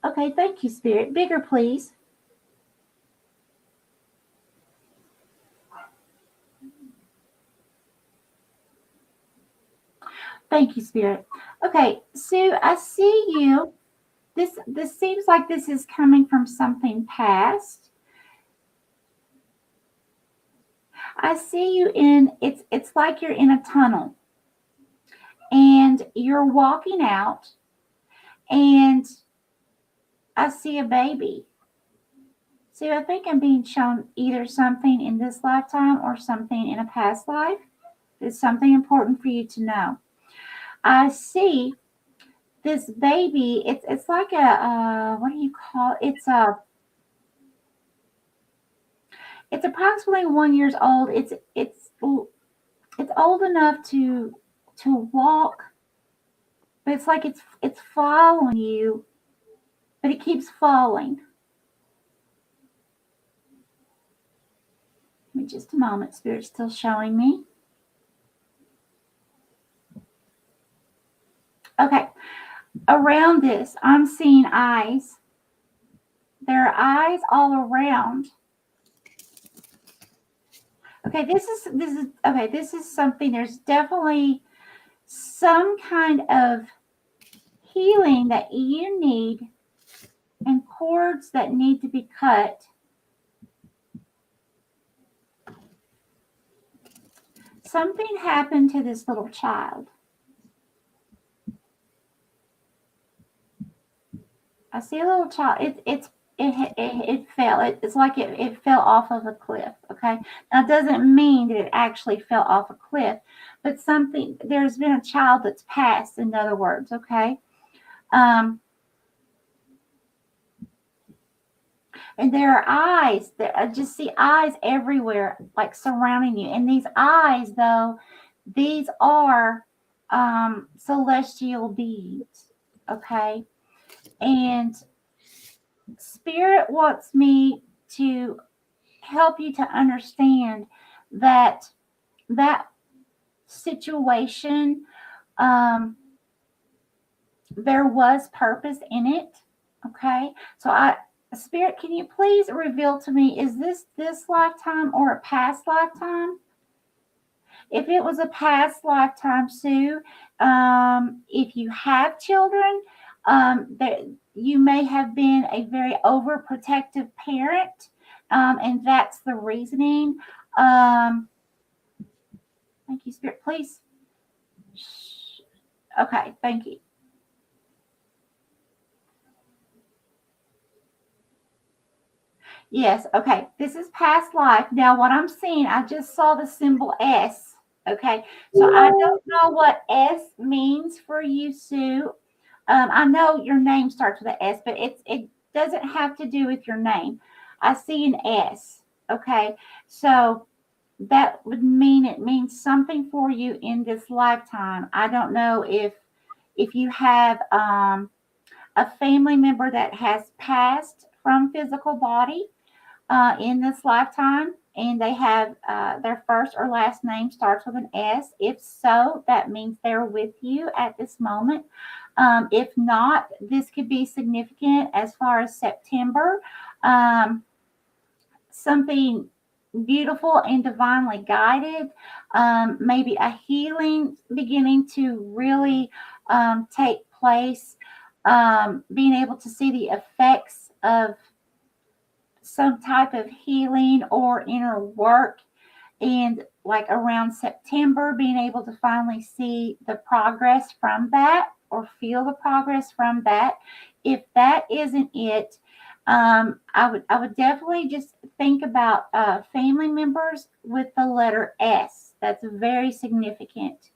Okay, thank you, Spirit. Bigger, please. Thank you, Spirit. Okay, Sue, I see you. This seems like this is coming from something past. I see you in it's like you're in a tunnel and you're walking out and I see a baby. See, I think I'm being shown either something in this lifetime or something in a past life. It's something important for you to know. I see this baby. It's like a what do you call it? It's approximately 1 year old. It's old enough to walk, but it's like it's following you, but it keeps falling. Give me just a moment. Spirit's still showing me. Okay. Around this, I'm seeing eyes. There are eyes all around. Okay, this is something. There's definitely some kind of healing that you need and cords that need to be cut. Something happened to this little child. I see a little child. It fell. It's like it fell off of a cliff. Okay. Now it doesn't mean that it actually fell off a cliff, but there's been a child that's passed, in other words. Okay. And there are eyes. I just see eyes everywhere, like surrounding you. And these eyes, though, these are celestial beings. Okay. And Spirit wants me to help you to understand that situation, there was purpose in it. Okay. So Spirit, can you please reveal to me, is this lifetime or a past lifetime? If it was a past lifetime, Sue, if you have children, you may have been a very overprotective parent, and that's the reasoning. Thank you, Spirit. Please. Okay, thank you. Yes, okay. This is past life. Now, what I'm seeing, I just saw the symbol S. Okay, so I don't know what S means for you, Sue. I know your name starts with an S, but it doesn't have to do with your name. I see an S. Okay, so that would mean it means something for you in this lifetime. I don't know if you have a family member that has passed from physical body in this lifetime, and they have their first or last name starts with an S. If so, that means they're with you at this moment. If not, this could be significant as far as September. Something beautiful and divinely guided, maybe a healing beginning to really take place, being able to see the effects of some type of healing or inner work, and like around September being able to finally see the progress from that or feel the progress from that. If that isn't it, I would definitely just think about family members with the letter S. That's very significant.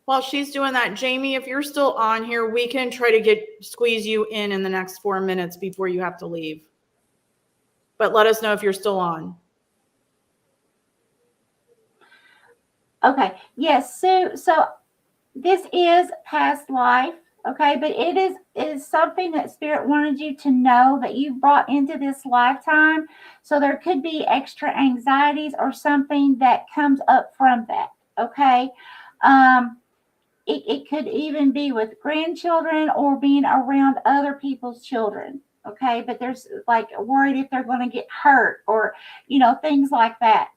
While she's doing that, Jamie, if you're still on here, we can try to squeeze you in the next 4 minutes before you have to leave. But let us know if you're still on. Okay. Yes. So this is past life. Okay, but it is something that Spirit wanted you to know that you brought into this lifetime. So there could be extra anxieties or something that comes up from that. Okay. It could even be with grandchildren or being around other people's children. Okay, but there's like worried if they're going to get hurt or, things like that.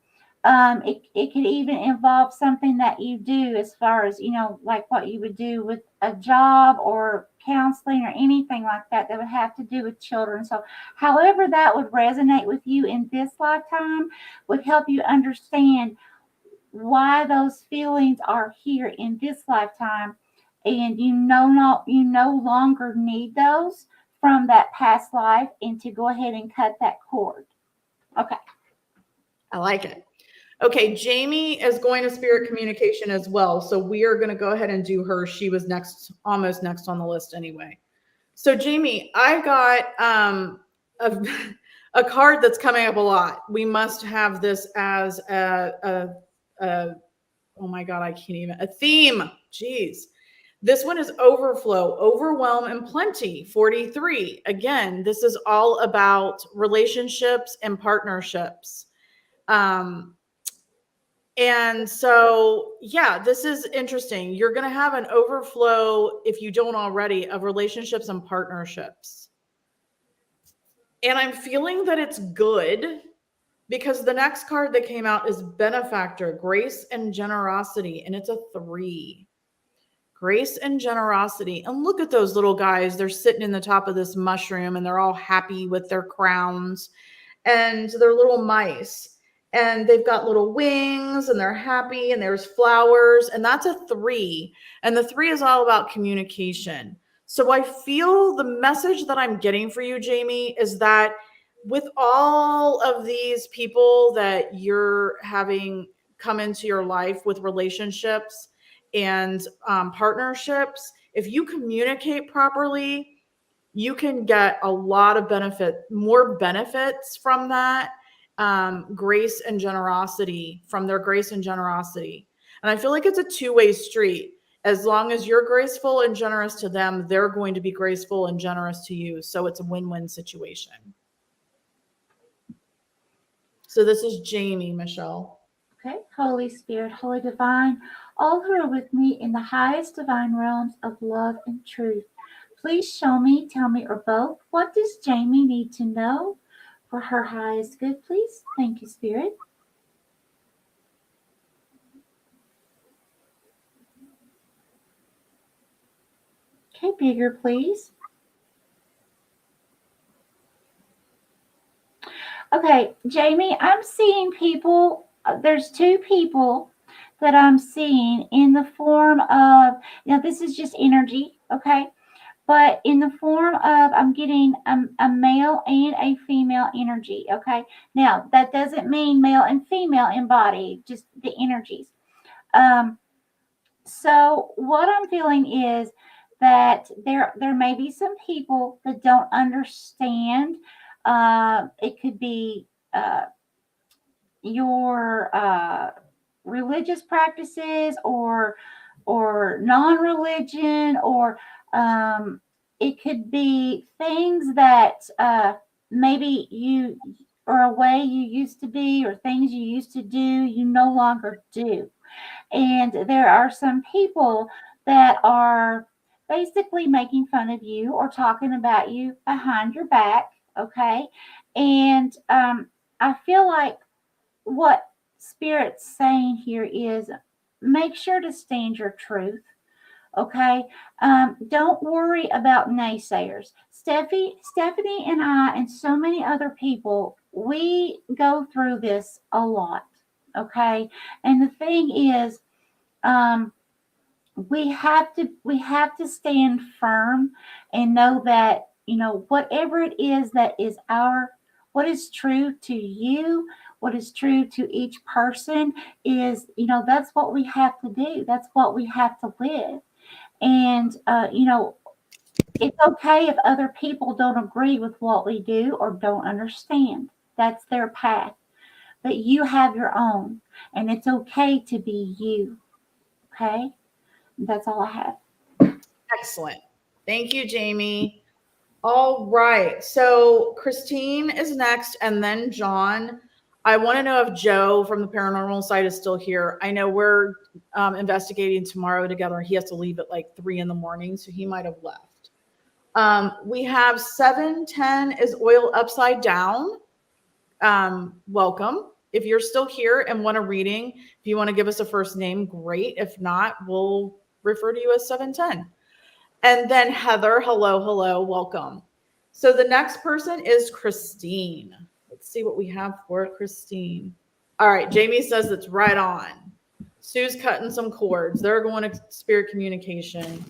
It could even involve something that you do as far as, like what you would do with a job or counseling or anything like that would have to do with children. So however that would resonate with you in this lifetime would help you understand why those feelings are here in this lifetime, and you no longer need those from that past life, and to go ahead and cut that cord. Okay. I like it. Okay, Jamie is going to spirit communication as well. So we are going to go ahead and do her. She was almost next on the list anyway. So Jamie, I got a card that's coming up a lot. We must have this as a oh my God, I can't even, a theme. Jeez. This one is overflow, overwhelm, and plenty, 43. Again, this is all about relationships and partnerships. And so, yeah, this is interesting. You're going to have an overflow, if you don't already, of relationships and partnerships. And I'm feeling that it's good because the next card that came out is benefactor, grace and generosity. And it's a 3. Grace and generosity. And look at those little guys. They're sitting in the top of this mushroom and they're all happy with their crowns. And they're little mice. And they've got little wings and they're happy and there's flowers. And that's a 3. And the 3 is all about communication. So I feel the message that I'm getting for you, Jamie, is that with all of these people that you're having come into your life with relationships and partnerships, if you communicate properly, you can get a lot of more benefits from that grace and generosity, from their grace and generosity. And I feel like it's a two-way street. As long as you're graceful and generous to them, they're going to be graceful and generous to you. So it's a win-win situation. So this is Jamie, Michelle. Okay. Holy Spirit, Holy Divine, all who are with me in the highest divine realms of love and truth, please show me, tell me, or both, what does Jamie need to know for her highest good, please? Thank you, Spirit. Okay, bigger, please. Okay, Jamie, I'm seeing people. There's two people that I'm seeing in the form of, now this is just energy, okay? But in the form of, I'm getting a male and a female energy, okay? Now, that doesn't mean male and female in body, just the energies. So what I'm feeling is that there may be some people that don't understand. It could be your religious practices or non-religion, or it could be things that maybe you, or a way you used to be, or things you used to do you no longer do. And there are some people that are basically making fun of you or talking about you behind your back, okay? And I feel like what Spirit's saying here is make sure to stand your truth, okay? Don't worry about naysayers. Stephanie and I and so many other people, we go through this a lot, okay? And the thing is, we have to stand firm and know that, whatever it is that is what is true to you, what is true to each person is, that's what we have to do. That's what we have to live. And, it's okay if other people don't agree with what we do or don't understand. That's their path. But you have your own, and it's okay to be you. Okay? That's all I have. Excellent. Thank you, Jamie. All right. So Christine is next, and then John. I want to know if Joe from the paranormal side is still here. I know we're investigating tomorrow together. He has to leave at like 3 a.m, so he might have left. We have 710 is oil upside down. Welcome. If you're still here and want a reading, if you want to give us a first name, great. If not, we'll refer to you as 710. And then Heather, hello, welcome. So the next person is Christine. Let's see what we have for Christine. All right, Jamie says it's right on. Sue's cutting some cords. They're going to spirit communication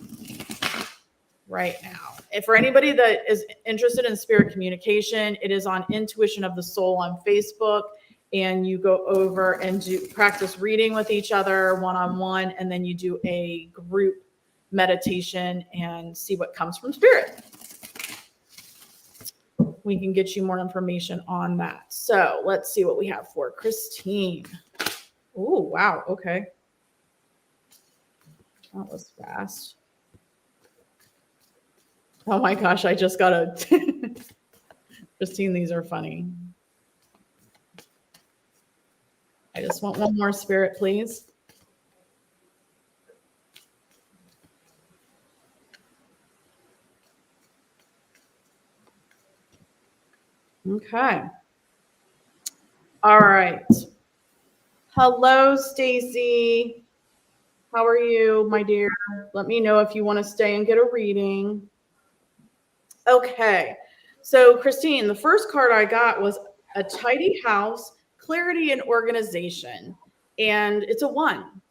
right now. And for anybody that is interested in spirit communication, it is on Intuition of the Soul on Facebook. And you go over and do practice reading with each other one-on-one, and then you do a group meditation and see what comes from spirit. We can get you more information on that. So let's see what we have for Christine. Oh, wow. Okay. That was fast. Oh my gosh, I just got a Christine, these are funny. I just want one more spirit, please. Okay. All right. Hello, Stacy. How are you, my dear? Let me know if you want to stay and get a reading. Okay. So, Christine, the first card I got was a tidy house, clarity and organization, and it's a 1.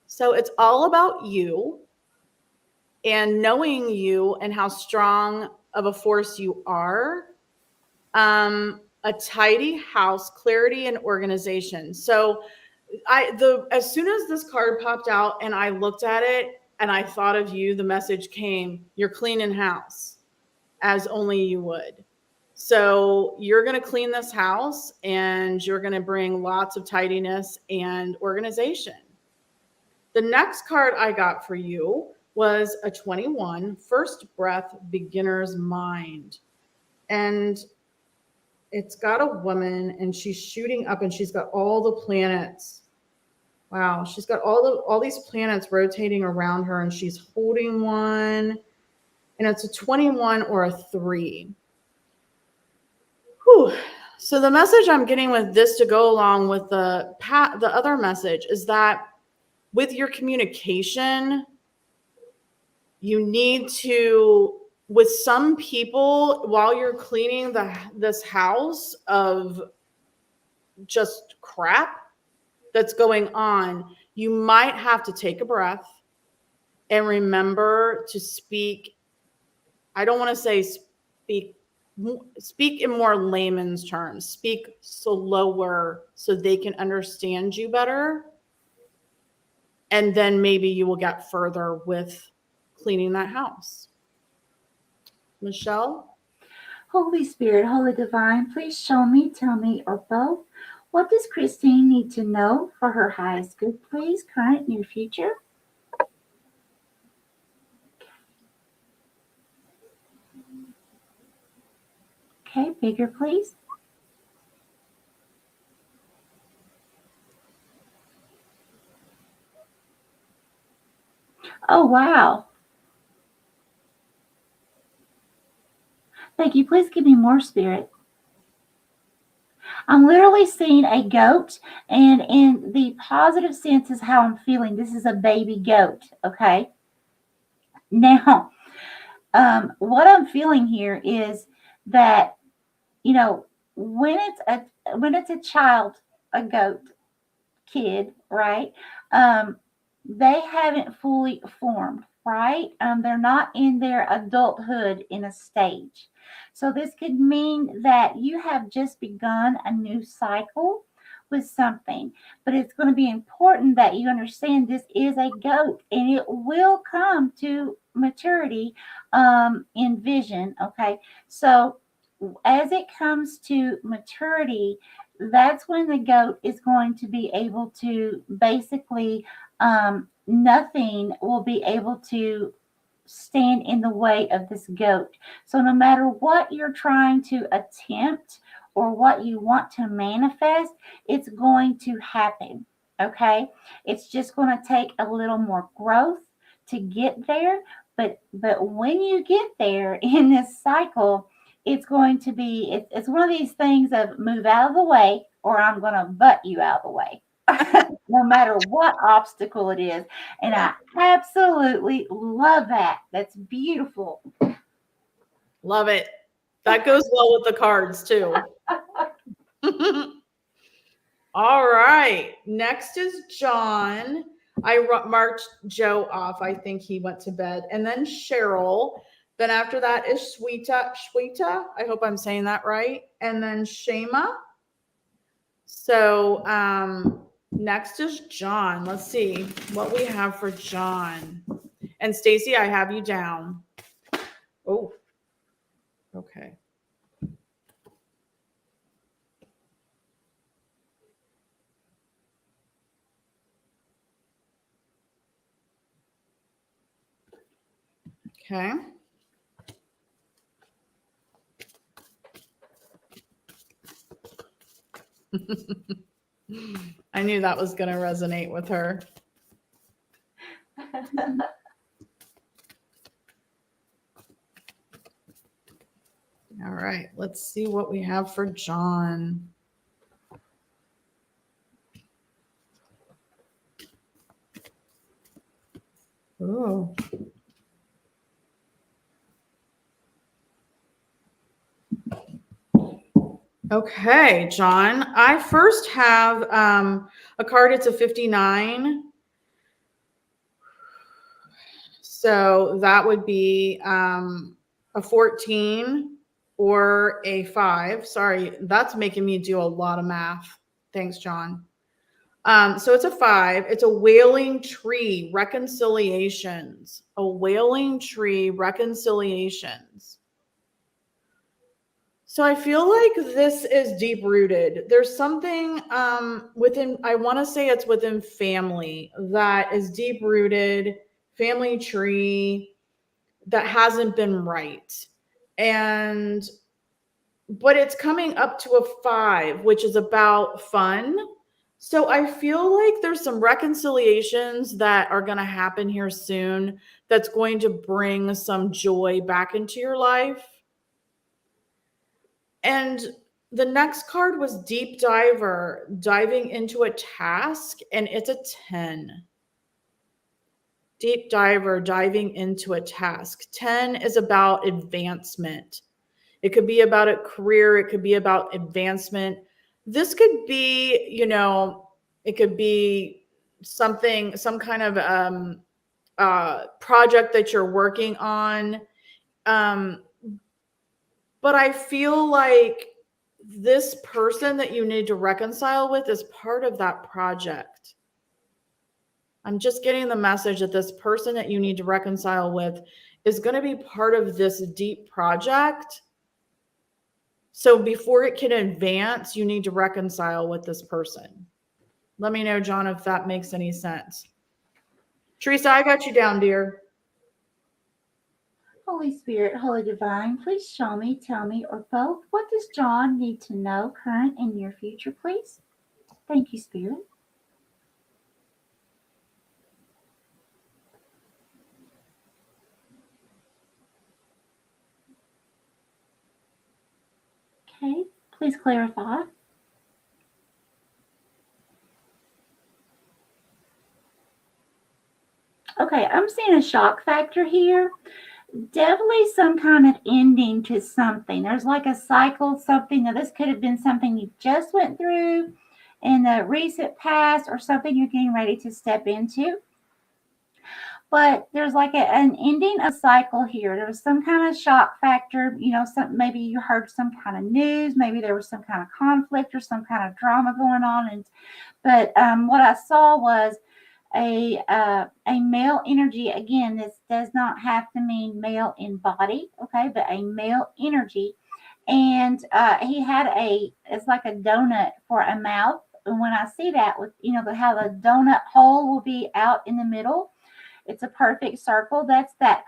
So it's all about you and knowing you and how strong of a force you are. A tidy house, clarity and organization. So as soon as this card popped out and I looked at it and I thought of you, the message came, you're cleaning house as only you would. So you're going to clean this house and you're going to bring lots of tidiness and organization. The next card I got for you was a 21, first breath, beginner's mind. And it's got a woman and she's shooting up and she's got all the planets. Wow. She's got all these planets rotating around her and she's holding one, and it's a 21 or a 3. Whew. So the message I'm getting with this to go along with the other message is that with your communication, you need to, with some people, while you're cleaning this house of just crap that's going on, you might have to take a breath and remember to speak. I don't want to say speak in more layman's terms. Speak slower so they can understand you better. And then maybe you will get further with cleaning that house. Michelle? Holy Spirit, Holy Divine, please show me, tell me, or both. What does Christine need to know for her highest good, please, current, near future? Okay, bigger, please. Oh, wow. Thank you. Please give me more, Spirit. I'm literally seeing a goat, and in the positive sense is how I'm feeling. This is a baby goat, okay? Now, what I'm feeling here is that, you know, when it's a child, a goat kid, right? They haven't fully formed, right? They're not in their adulthood in a stage. So this could mean that you have just begun a new cycle with something, but it's going to be important that you understand this is a goat and it will come to maturity in vision. Okay, so as it comes to maturity, that's when the goat is going to be able to basically, nothing will be able to stand in the way of this goat. So no matter what you're trying to attempt or what you want to manifest, it's going to happen. Okay, it's just going to take a little more growth to get there, but when you get there in this cycle, it's going to be, it's one of these things of move out of the way or I'm going to butt you out of the way. No matter what obstacle it is. And I absolutely love that. That's beautiful. Love it. That goes well with the cards too. All right. Next is John. I marked Joe off. I think he went to bed. And then Cheryl. Then after that is Shweta. I hope I'm saying that right. And then Shema. So next is John. Let's see what we have for John. And Stacy, I have you down. Oh, okay. Okay. I knew that was going to resonate with her. All right, let's see what we have for John. Oh. Okay, John. I first have a card. It's a 59. So that would be a 14 or a 5. Sorry, that's making me do a lot of math. Thanks, John. So it's a 5. It's a wailing tree, reconciliations. A wailing tree, reconciliations. So I feel like this is deep rooted. There's something within, I want to say it's within family that is deep rooted, family tree that hasn't been right. But it's coming up to a 5, which is about fun. So I feel like there's some reconciliations that are going to happen here soon that's going to bring some joy back into your life. And the next card was Deep Diver, diving into a task, and it's a 10. deep dive or diving into a task. 10 is about advancement. It could be about a career. It could be about advancement. This could be, you know, it could be something, some kind of project that you're working on. But I feel like this person that you need to reconcile with is part of that project. I'm just getting the message that this person that you need to reconcile with is going to be part of this deep project. So before it can advance, you need to reconcile with this person. Let me know, John, if that makes any sense. Teresa, I got you down, dear. Holy Spirit, Holy Divine, please show me, tell me, or both. What does John need to know, current and near future, please? Thank you, Spirit. Okay, please clarify. Okay, I'm seeing a shock factor here. Definitely some kind of ending to something. There's like a cycle, something. Now, this could have been something you just went through in the recent past or something you're getting ready to step into. But there's like an ending of a cycle here. There was some kind of shock factor, you know, maybe you heard some kind of news, maybe there was some kind of conflict or some kind of drama going on. But what I saw was a male energy. Again, this does not have to mean male in body, okay, but a male energy. And he had it's like a donut for a mouth. And when I see that, with, you know, how the donut hole will be out in the middle, it's a perfect circle. That's that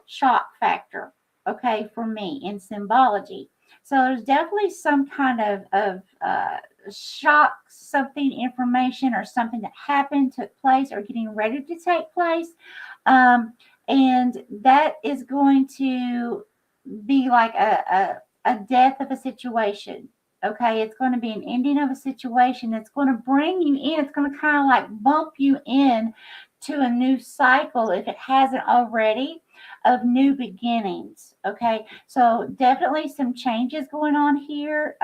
shock factor, okay, for me in symbology. So there's definitely some kind of shock, something, information, or something that happened, took place, or getting ready to take place. And that is going to be like a death of a situation. Okay, it's going to be an ending of a situation that's going to bring you in. It's going to kind of like bump you in to a new cycle, if it hasn't already, of new beginnings. Okay, so definitely some changes going on here.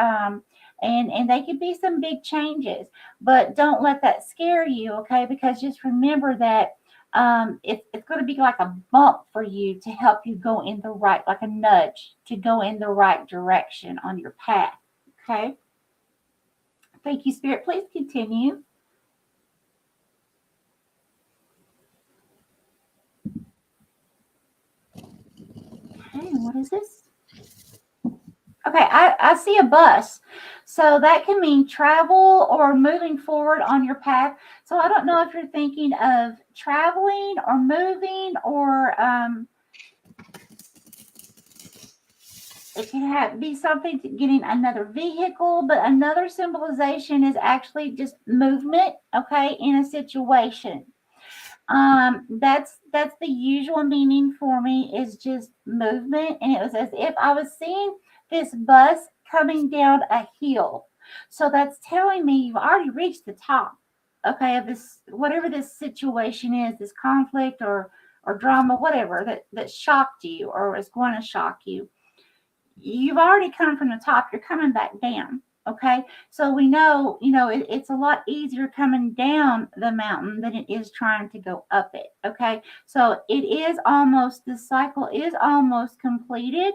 And they could be some big changes, but don't let that scare you, okay? Because just remember that it's going to be like a bump for you to help you go in the right, like a nudge to go in the right direction on your path, okay? Thank you, Spirit. Please continue. Okay, what is this? Okay, I see a bus. So that can mean travel or moving forward on your path. So I don't know if you're thinking of traveling or moving, or it can be something to getting another vehicle, but another symbolization is actually just movement, okay, in a situation. That's the usual meaning for me, is just movement. And it was as if I was seeing this bus coming down a hill. So that's telling me you've already reached the top, okay, of this, whatever this situation is, this conflict or drama, whatever that shocked you or is going to shock you. You've already come from the top, you're coming back down. Okay, so we know, it's a lot easier coming down the mountain than it is trying to go up it. Okay, so it is almost, the cycle is almost completed.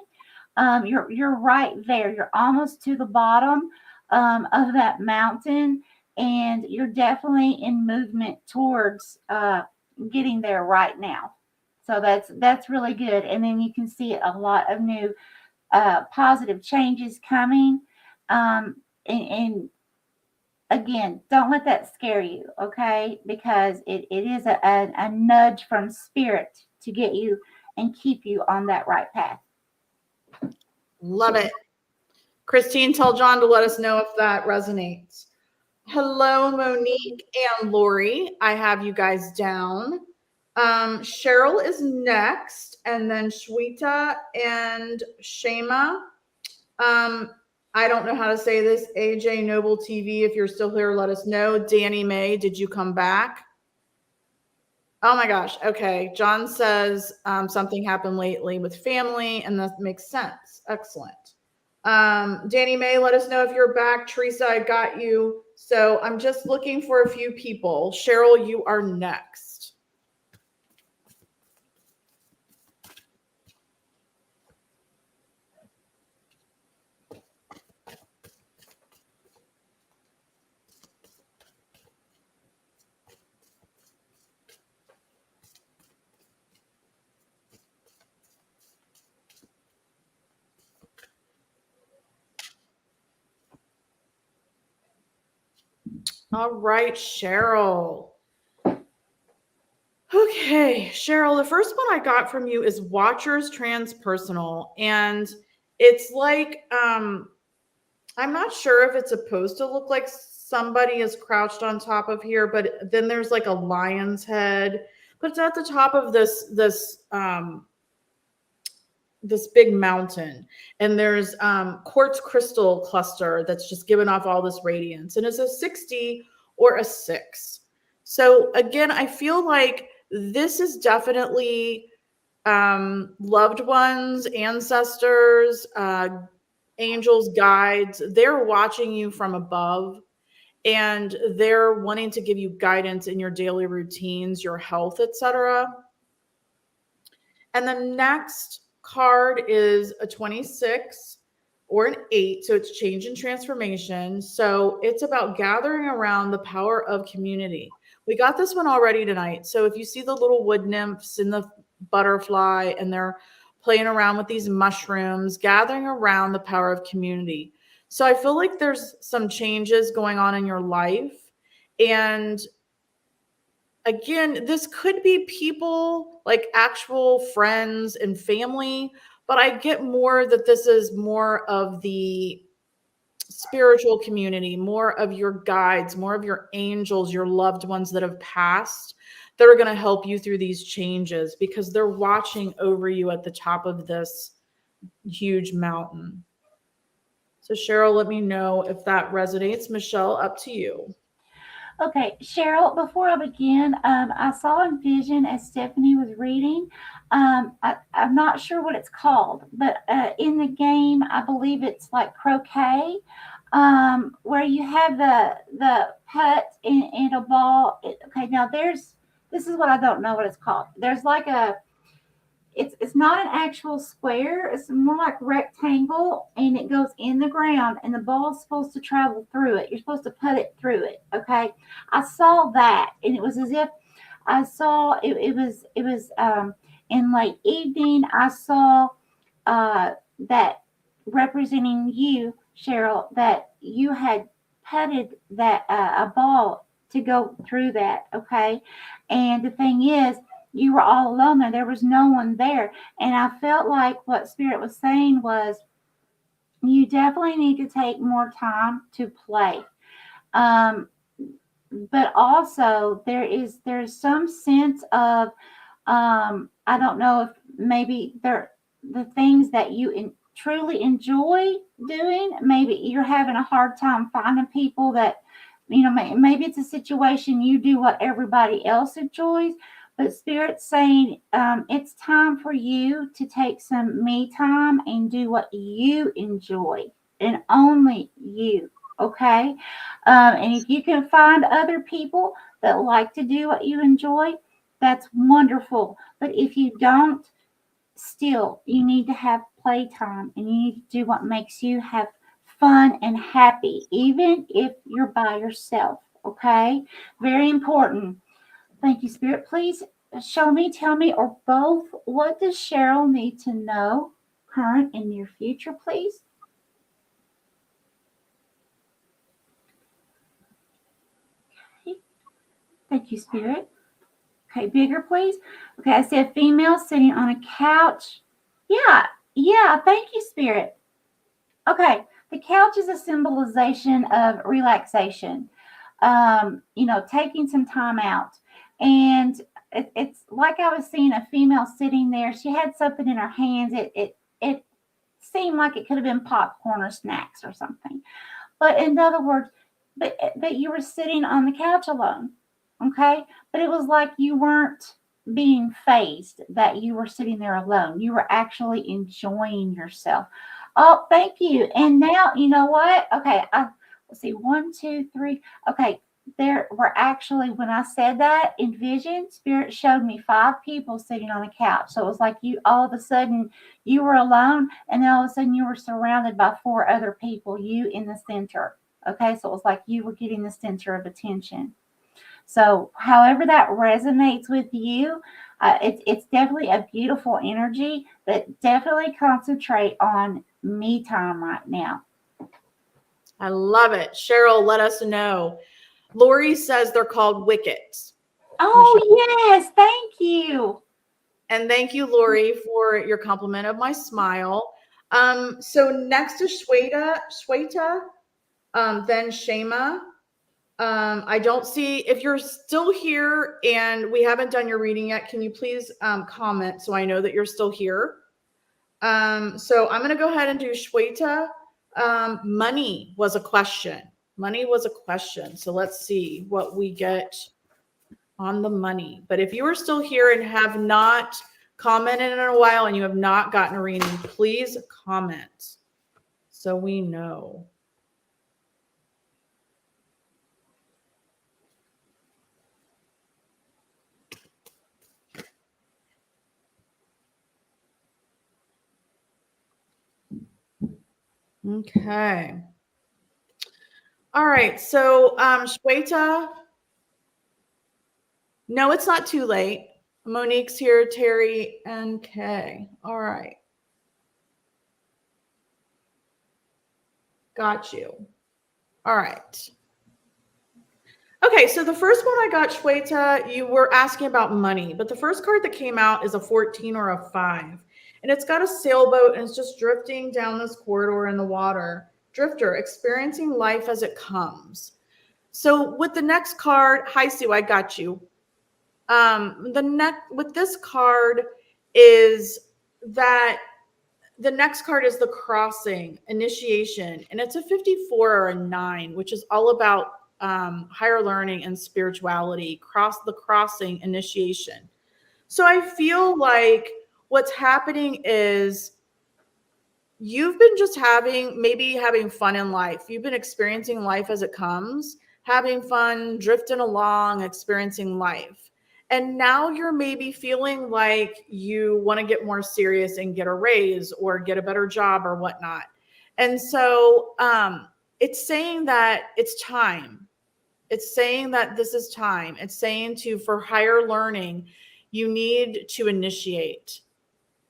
You're right there. You're almost to the bottom of that mountain, and you're definitely in movement towards getting there right now. So that's really good. And then you can see a lot of new positive changes coming. And again, don't let that scare you, okay? Because it is a nudge from Spirit to get you and keep you on that right path. Love it. Christine, tell John to let us know if that resonates. Hello, Monique and Lori. I have you guys down. Cheryl is next, and then Shweta and Shema. I don't know how to say this. AJ Noble TV, if you're still here, let us know. Danny May, did you come back? Oh my gosh. Okay. John says something happened lately with family, and that makes sense. Excellent. Danny May, let us know if you're back. Teresa, I got you. So I'm just looking for a few people. Cheryl, you are next. All right, Cheryl. Okay, Cheryl, the first one I got from you is Watchers Transpersonal. And it's like, I'm not sure if it's supposed to look like somebody is crouched on top of here, but then there's like a lion's head, but it's at the top of this big mountain, and there's quartz crystal cluster that's just giving off all this radiance, and it's a 60 or a 6. So again, I feel like this is definitely loved ones, ancestors, angels, guides. They're watching you from above, and they're wanting to give you guidance in your daily routines, your health, etc. And the next card is a 26 or an 8. So it's change and transformation. So it's about gathering around the power of community. We got this one already tonight. So if you see the little wood nymphs and the butterfly, and they're playing around with these mushrooms, gathering around the power of community. So I feel like there's some changes going on in your life. And again, this could be people like actual friends and family, but I get more that this is more of the spiritual community, more of your guides, more of your angels, your loved ones that have passed, that are going to help you through these changes, because they're watching over you at the top of this huge mountain. So Cheryl, let me know if that resonates. Michelle, up to you. Okay, Cheryl, before I begin, I saw a vision as Stephanie was reading. I'm not sure what it's called, but in the game, I believe it's like croquet, where you have the putt and a ball. Okay, now this is what I don't know what it's called. There's like it's not an actual square. It's more like rectangle, and it goes in the ground, and the ball's supposed to travel through it. You're supposed to put it through it. Okay, I saw that, and it was as if I saw it was in late evening. I saw that representing you, Cheryl, that you had putted that a ball to go through that. Okay, and the thing is, you were all alone there. There was no one there. And I felt like what Spirit was saying was, you definitely need to take more time to play. Um, but also there's some sense of, I don't know if maybe the things that you truly enjoy doing, maybe you're having a hard time finding people that, maybe it's a situation you do what everybody else enjoys. But Spirit's saying it's time for you to take some me time and do what you enjoy, and only you. Okay. And if you can find other people that like to do what you enjoy, that's wonderful. But if you don't, still, you need to have playtime, and you need to do what makes you have fun and happy, even if you're by yourself. Okay. Very important. Thank you, Spirit. Please show me, tell me, or both, what does Cheryl need to know, current and near future, please? Okay. Thank you, Spirit. Okay, bigger, please. Okay, I see a female sitting on a couch. Yeah, thank you, Spirit. Okay, the couch is a symbolization of relaxation, taking some time out. And it's like I was seeing a female sitting there. She had something in her hands. It seemed like it could have been popcorn or snacks or something. But in other words, but you were sitting on the couch alone. Okay. But it was like you weren't being phased, that you were sitting there alone. You were actually enjoying yourself. Oh, thank you. And now, you know what? Okay. Let's see. 1, 2, 3. Okay. There were actually, when I said that in vision, Spirit showed me 5 people sitting on a couch. So it was like you, all of a sudden, you were alone, and then all of a sudden you were surrounded by 4 other people, you in the center. Okay. So it was like you were getting the center of attention. So, however that resonates with you, it's definitely a beautiful energy, but definitely concentrate on me time right now. I love it. Cheryl, let us know. Lori says they're called wickets. Oh, Michelle. yes. Thank you. And thank you, Lori, for your compliment of my smile. So next is Shweta, then Shema. I don't see, if you're still here and we haven't done your reading yet, can you please comment so I know that you're still here? So I'm going to go ahead and do Shweta. Money was a question. Money was a question. So let's see what we get on the money. But if you are still here and have not commented in a while and you have not gotten a reading, please comment so we know. Okay. All right. So, Shweta, no, it's not too late. Monique's here, Terry, and Kay. All right. Got you. All right. Okay, so the first one I got, Shweta, you were asking about money, but the first card that came out is a 14 or a 5. And it's got a sailboat and it's just drifting down this corridor in the water. Drifter, experiencing life as it comes. So with the next card, hi Sue, I got you. With this card is that the next card is the crossing, initiation, and it's a 54 or a 9, which is all about higher learning and spirituality, the crossing, initiation. So I feel like what's happening is you've been just having fun in life. You've been experiencing life as it comes, having fun, drifting along, experiencing life. And now you're maybe feeling like you want to get more serious and get a raise or get a better job or whatnot. And so it's saying that it's time. It's saying that this is time. It's saying for higher learning, you need to initiate.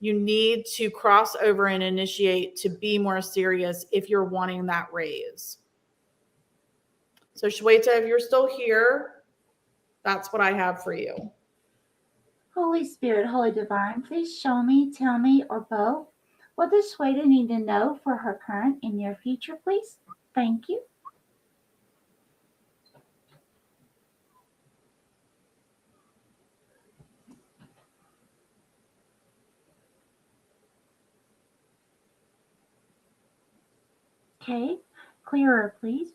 You need to cross over and initiate to be more serious if you're wanting that raise. So Shweta, if you're still here, that's what I have for you. Holy Spirit, Holy Divine, please show me, tell me, or both, what does Shweta need to know for her current and near future, please? Thank you. Okay, clearer, please.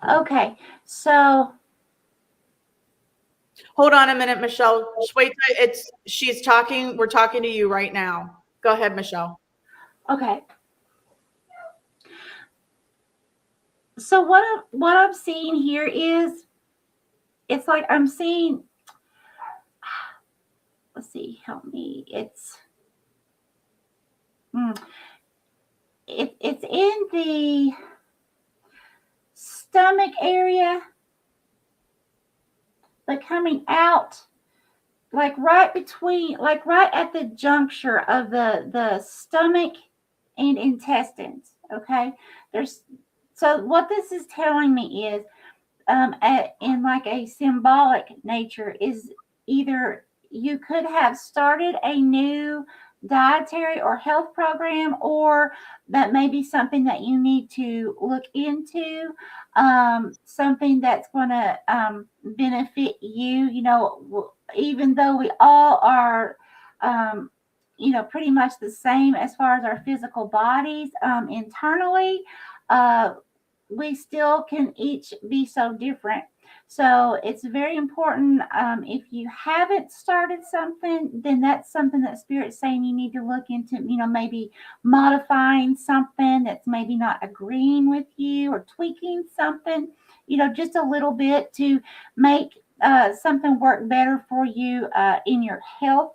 Okay, so hold on a minute, Michelle. Shweta, she's talking. We're talking to you right now. Go ahead, Michelle. Okay. So what I'm seeing here is, it's like I'm seeing, let's see, help me. It's in the stomach area, but coming out like right at the juncture of the stomach and intestines. Okay. So what this is telling me is, in like a symbolic nature, is either you could have started a new dietary or health program, or that may be something that you need to look into, something that's going to benefit you. Even though we all are pretty much the same as far as our physical bodies internally. We still can each be so different. So it's very important. If you haven't started something, then that's something that Spirit's saying you need to look into, maybe modifying something that's maybe not agreeing with you, or tweaking something, just a little bit to make something work better for you in your health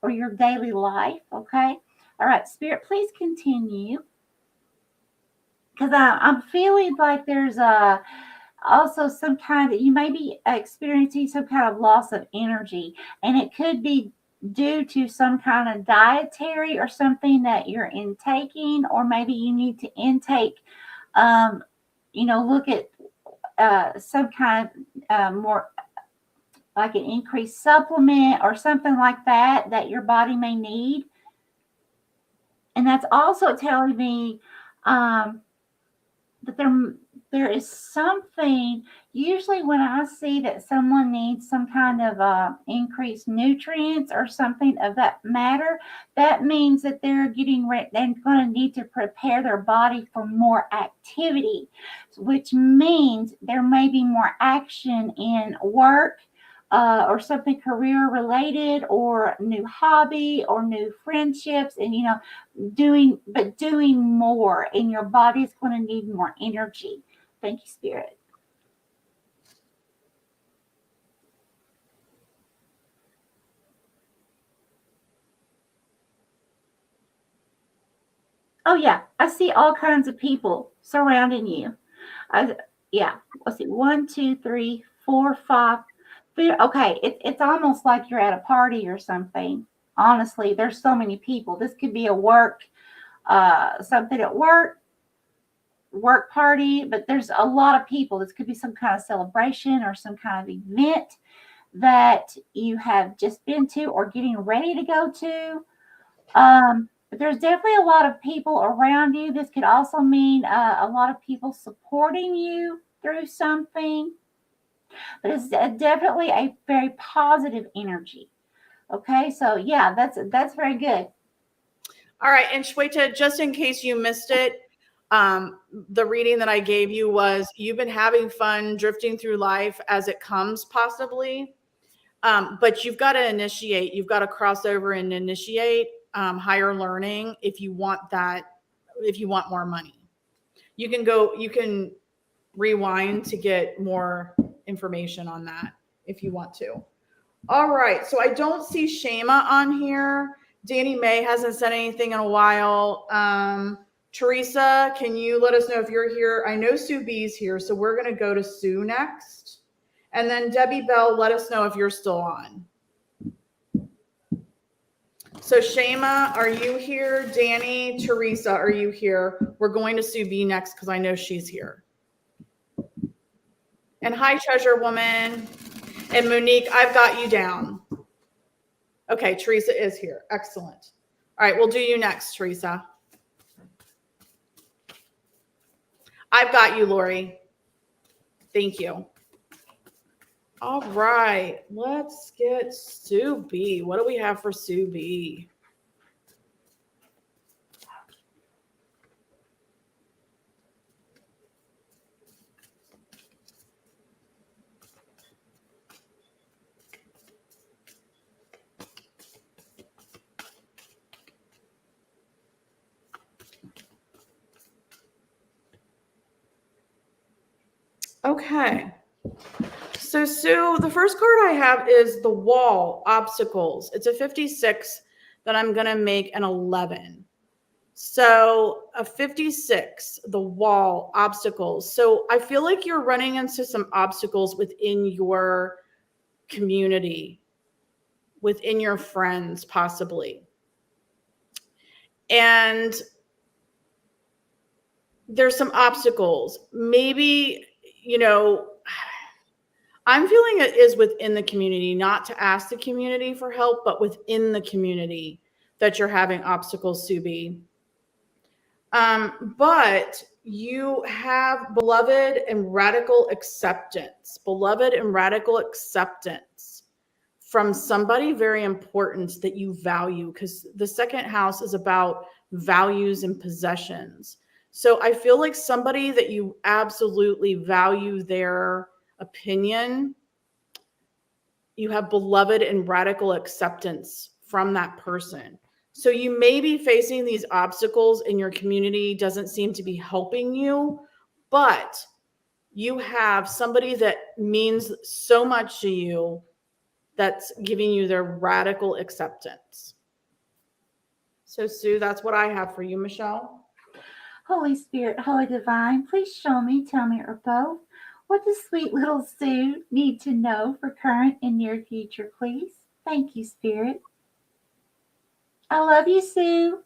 or your daily life. Okay. All right, Spirit, please continue. Because I'm feeling like there's also some kind of, you may be experiencing some kind of loss of energy, and it could be due to some kind of dietary or something that you're intaking, or maybe you need to intake, look at some kind of more like an increased supplement or something like that your body may need. And that's also telling me that there is something, usually when I see that someone needs some kind of increased nutrients or something of that matter, that means that they're getting ready, they're going to need to prepare their body for more activity, which means there may be more action in work, or something career related, or new hobby, or new friendships, and doing more, and your body's going to need more energy. Thank you, Spirit. Oh yeah, I see all kinds of people surrounding you. Yeah, let's see, 1, 2, 3, 4, 5. Okay, it's almost like you're at a party or something. Honestly, there's so many people. This could be a something at work party, but there's a lot of people. This could be some kind of celebration or some kind of event that you have just been to or getting ready to go to. But there's definitely a lot of people around you. This could also mean a lot of people supporting you through something. But it's definitely a very positive energy. Okay, so yeah, that's very good. All right, and Shweta, just in case you missed it, the reading that I gave you was, you've been having fun drifting through life as it comes, possibly, but you've got to initiate. You've got to cross over and initiate higher learning if you want that. If you want more money, you can rewind to get more information on that if you want to. All right, so I don't see Shema on here. Danny May hasn't said anything in a while. Teresa, can you let us know if you're here? I know Sue B's here, so we're going to go to Sue next. And then Debbie Bell, let us know if you're still on. So Shema, are you here? Danny, Teresa, are you here? We're going to Sue B next because I know she's here. And hi, Treasure Woman. And Monique, I've got you down. Okay, Teresa is here. Excellent. All right, we'll do you next, Teresa. I've got you, Lori. Thank you. All right, let's get Sue B. What do we have for Sue B? Okay. So Sue, the first card I have is the wall, obstacles. It's a 56 that I'm going to make an 11. So a 56, the wall, obstacles. So I feel like you're running into some obstacles within your community, within your friends, possibly. And there's some obstacles. Maybe, I'm feeling it is within the community, not to ask the community for help, but within the community that you're having obstacles, Subi. But you have beloved and radical acceptance from somebody very important that you value, because the second house is about values and possessions. So I feel like somebody that you absolutely value their opinion, you have beloved and radical acceptance from that person. So you may be facing these obstacles in your community, doesn't seem to be helping you, but you have somebody that means so much to you that's giving you their radical acceptance. So Sue, that's what I have for you, Michelle. Holy Spirit, Holy Divine, please show me, tell me, or both. What does sweet little Sue need to know for current and near future, please? Thank you, Spirit. I love you, Sue.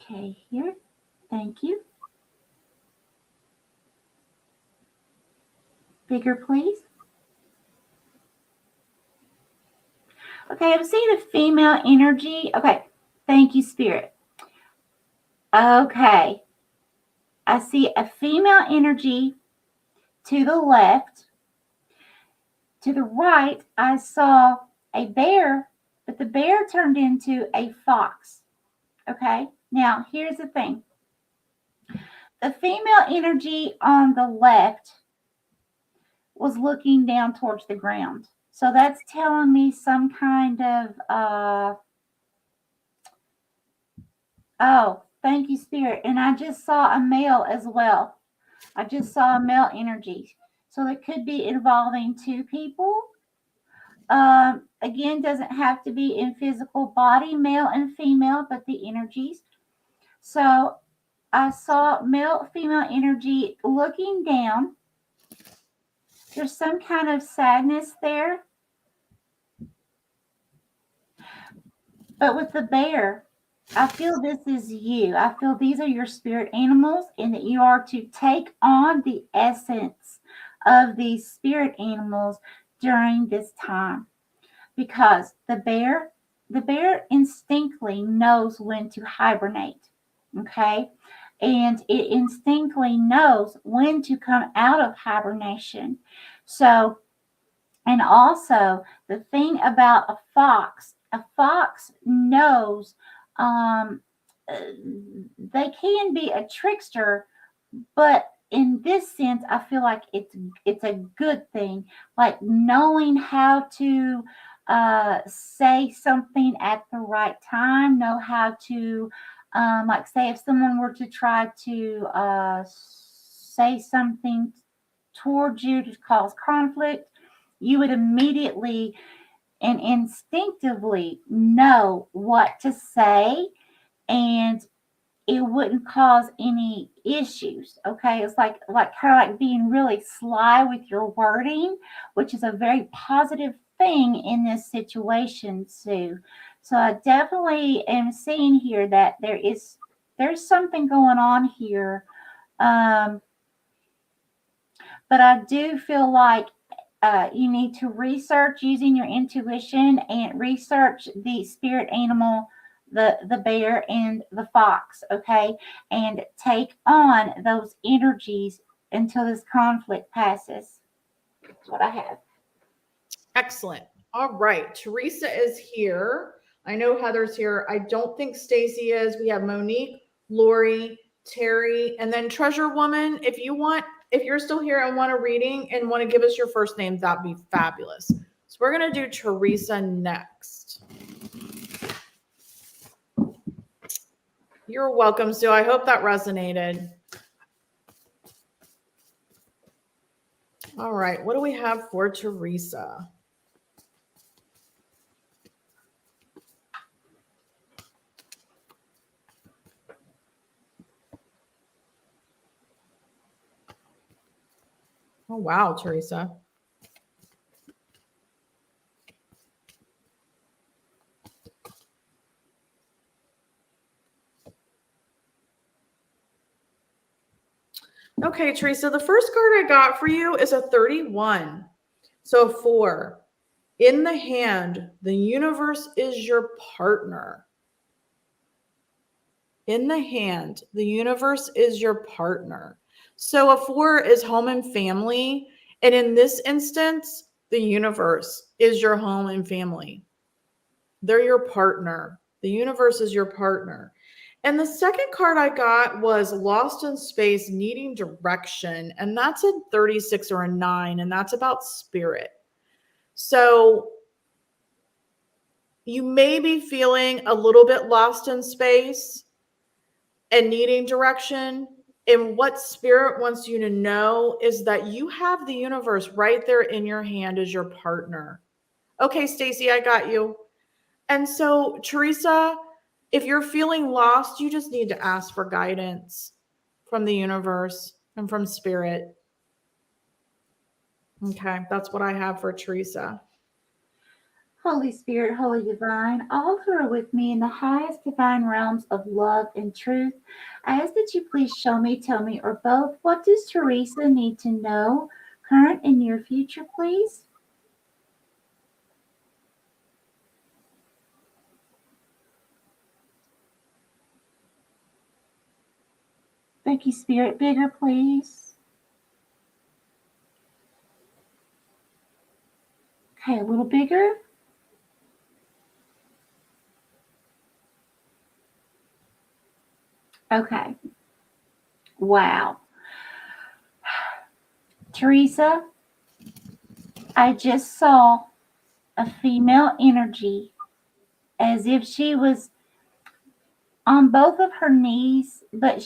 Okay, here. Thank you. Bigger, please. Okay, I'm seeing a female energy. Okay, thank you, Spirit. Okay, I see a female energy to the left. To the right, I saw a bear, but the bear turned into a fox. Okay, now here's the thing. The female energy on the left was looking down towards the ground. So that's telling me some kind of, oh, thank you, Spirit. And I just saw a male as well. I just saw a male energy. So it could be involving two people. Again, doesn't have to be in physical body, male and female, but the energies. So I saw male, female energy looking down. There's some kind of sadness there. But with the bear, I feel this is you. I feel these are your spirit animals and that you are to take on the essence of these spirit animals during this time. Because the bear instinctively knows when to hibernate. Okay? And it instinctively knows when to come out of hibernation. So, and also the thing about a fox knows they can be a trickster, but in this sense, I feel like it's a good thing, like knowing how to say something at the right time, know how to, like say if someone were to try to say something towards you to cause conflict, you would immediately and instinctively know what to say, and it wouldn't cause any issues. Okay, it's like kind of like being really sly with your wording, which is a very positive thing in this situation, Sue. So I definitely am seeing here that there's something going on here, but I do feel like you need to research using your intuition and research the spirit animal, the bear and the fox, okay? And take on those energies until this conflict passes. That's what I have. Excellent. All right. Teresa is here. I know Heather's here. I don't think Stacy is. We have Monique, Lori, Terry, and then Treasure Woman. If you're still here and want a reading and want to give us your first name, that'd be fabulous. So we're going to do Teresa next. You're welcome, Sue. I hope that resonated. All right. What do we have for Teresa? Oh, wow, Teresa. Okay, Teresa, the first card I got for you is a 31. So 4. In the hand, the universe is your partner. in the hand, the universe is your partner. So a 4 is home and family. And in this instance, the universe is your home and family. They're your partner. The universe is your partner. And the second card I got was Lost in Space, Needing Direction. And that's a 36 or a 9. And that's about spirit. So you may be feeling a little bit lost in space and needing direction. And what spirit wants you to know is that you have the universe right there in your hand as your partner. Okay, Stacy, I got you. And so, Teresa, if you're feeling lost, you just need to ask for guidance from the universe and from spirit. Okay, that's what I have for Teresa. Holy Spirit, Holy Divine, all who are with me in the highest divine realms of love and truth, I ask that you please show me, tell me, or both, what does Teresa need to know, current and near future, please? Thank you, Spirit. Bigger, please. Okay, a little bigger. Okay. Wow. Teresa, I just saw a female energy as if she was on both of her knees, but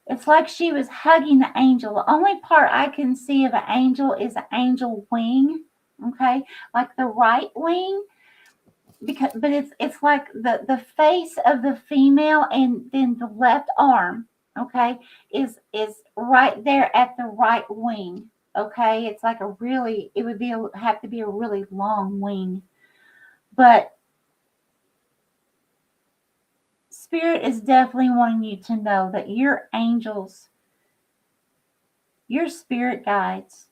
it's like she was hugging the angel. The only part I can see of an angel is an angel wing, okay? Like the right wing, but it's like the face of the female, and then the left arm, okay, is right there at the right wing, okay? It's like it would have to be a really long wing, but Spirit is definitely wanting you to know that your angels, your spirit guides,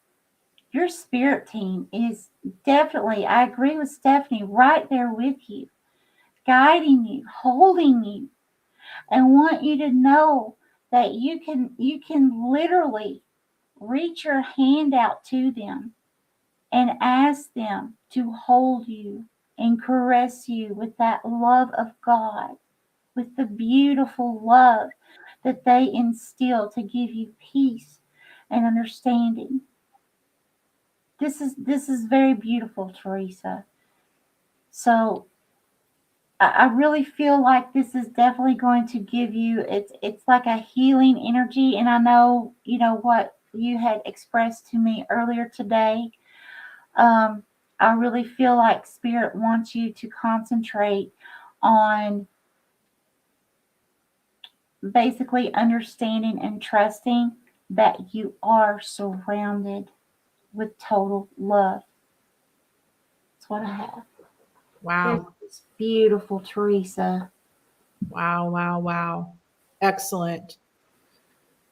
your spirit team is definitely, I agree with Stephanie, right there with you, guiding you, holding you, and want you to know that you can literally reach your hand out to them and ask them to hold you and caress you with that love of God, with the beautiful love that they instill to give you peace and understanding. This is very beautiful, Teresa. So I really feel like this is definitely going to give you, it's like a healing energy. And I know, you know, what you had expressed to me earlier today. I really feel like Spirit wants you to concentrate on basically understanding and trusting that you are surrounded with total love. That's what I have. Wow. It's beautiful, Teresa. Wow, wow, wow. Excellent.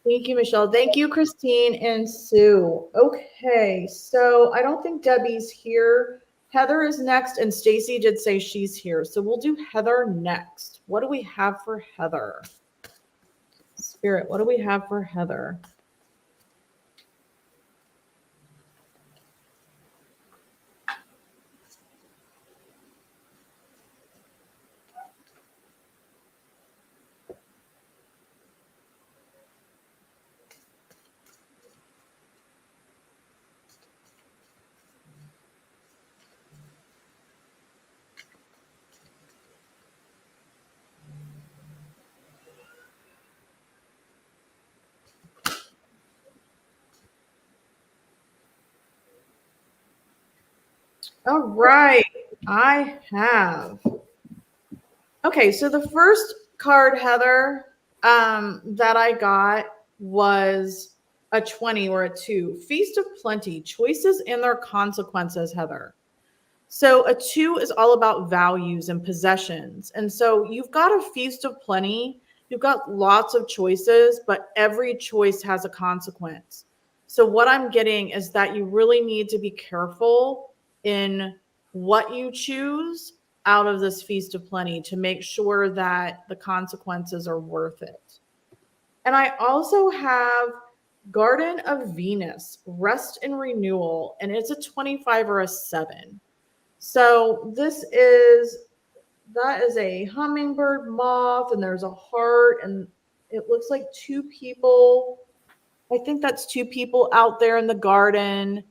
Thank you, Michelle. Thank you, Christine and Sue. Okay, so I don't think Debbie's here. Heather is next, and Stacy did say she's here. So we'll do Heather next. What do we have for Heather? Spirit, what do we have for Heather? All right, I have. Okay, so the first card, Heather, that I got was a 20 or a 2. Feast of Plenty, choices and their consequences, Heather. So a 2 is all about values and possessions. And so you've got a feast of plenty. You've got lots of choices, but every choice has a consequence. So what I'm getting is that you really need to be careful in what you choose, out of this feast of plenty to make sure that the consequences are worth it. And I also have Garden of Venus, Rest and Renewal, and it's a 25 or a 7. So that is a hummingbird moth, and there's a heart, and it looks like 2 people. I think that's 2 people out there in the garden.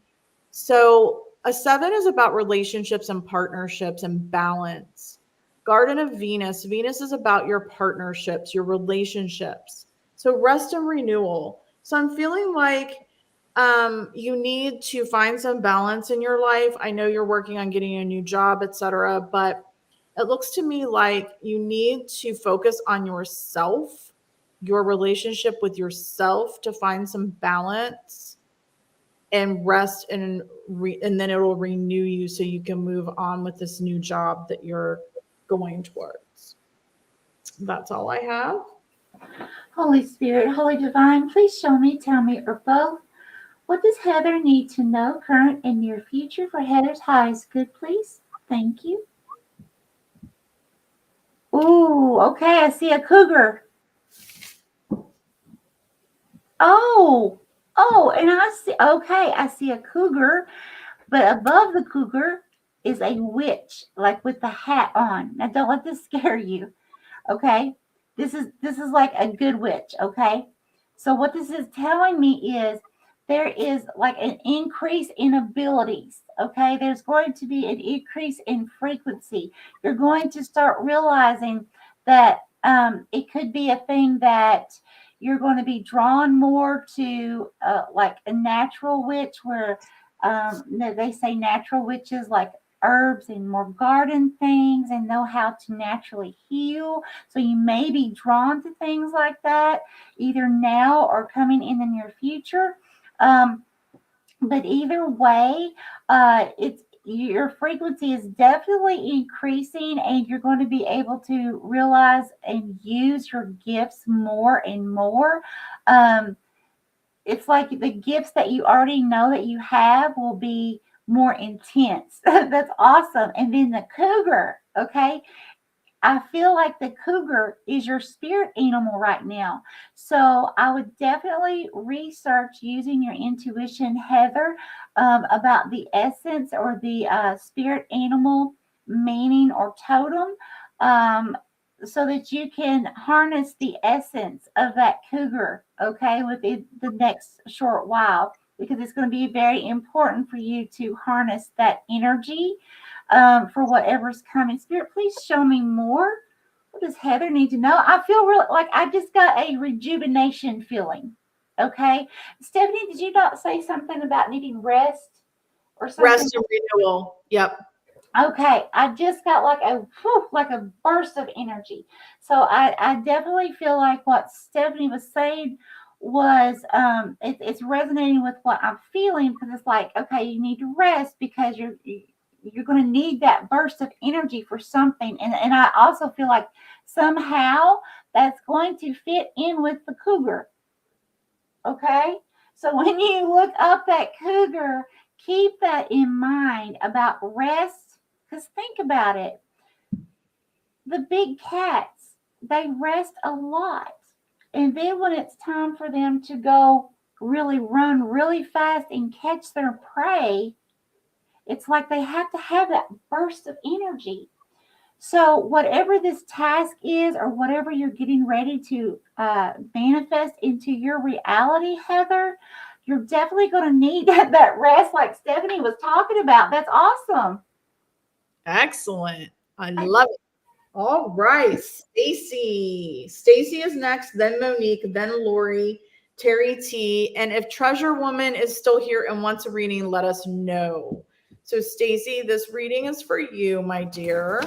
So a 7 is about relationships and partnerships and balance. Garden of Venus, Venus is about your partnerships, your relationships. So rest and renewal. So I'm feeling like you need to find some balance in your life. I know you're working on getting a new job, etc., but it looks to me like you need to focus on yourself, your relationship with yourself, to find some balance and rest, and then it will renew you so you can move on with this new job that you're going towards. That's all I have. Holy Spirit, Holy Divine, please show me, tell me, or both. What does Heather need to know, current and near future, for Heather's highest good, please? Thank you. Ooh, okay, I see a cougar. Oh, and I see a cougar, but above the cougar is a witch, like with the hat on. Now, don't let this scare you, okay? This is like a good witch, okay? So what this is telling me is there is like an increase in abilities, okay? There's going to be an increase in frequency. You're going to start realizing that it could be a thing that you're going to be drawn more to like a natural witch, where they say natural witches like herbs and more garden things and know how to naturally heal. So you may be drawn to things like that either now or coming in the near future. But either way, it's your frequency is definitely increasing, and you're going to be able to realize and use your gifts more and more. It's like the gifts that you already know that you have will be more intense. That's awesome. And then the cougar, okay? I feel like the cougar is your spirit animal right now. So I would definitely research using your intuition, Heather, about the essence or the spirit animal meaning or totem, so that you can harness the essence of that cougar, okay, within the next short while, because it's going to be very important for you to harness that energy for whatever's coming. Spirit, please show me more. What does Heather need to know? I feel really like I just got a rejuvenation feeling. Okay. Stephanie, did you not say something about needing rest or something? Rest and renewal. Yep. Okay. I just got like a burst of energy. So I definitely feel like what Stephanie was saying was it's resonating with what I'm feeling, because it's like, okay, you need to rest because you're going to need that burst of energy for something. And I also feel like somehow that's going to fit in with the cougar. Okay. So when you look up that cougar, keep that in mind about rest, because think about it. The big cats, they rest a lot. And then when it's time for them to go really run really fast and catch their prey, it's like they have to have that burst of energy. So whatever this task is, or whatever you're getting ready to manifest into your reality, Heather, you're definitely going to need that rest like Stephanie was talking about. That's awesome. Excellent. I love it. All right. Stacy. Stacy is next, then Monique, then Lori, Terry T. And if Treasure Woman is still here and wants a reading, let us know. So Stacy, this reading is for you, my dear.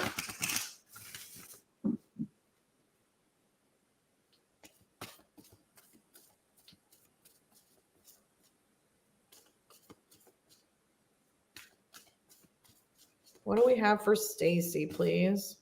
What do we have for Stacy, please?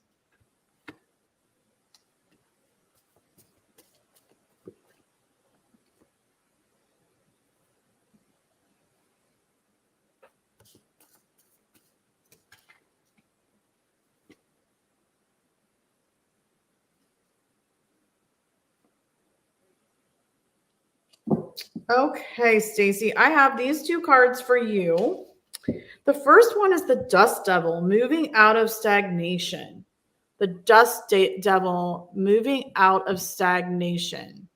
Okay, Stacy, I have these two cards for you. The first one is the Dust Devil, moving out of stagnation. The Devil, moving out of stagnation.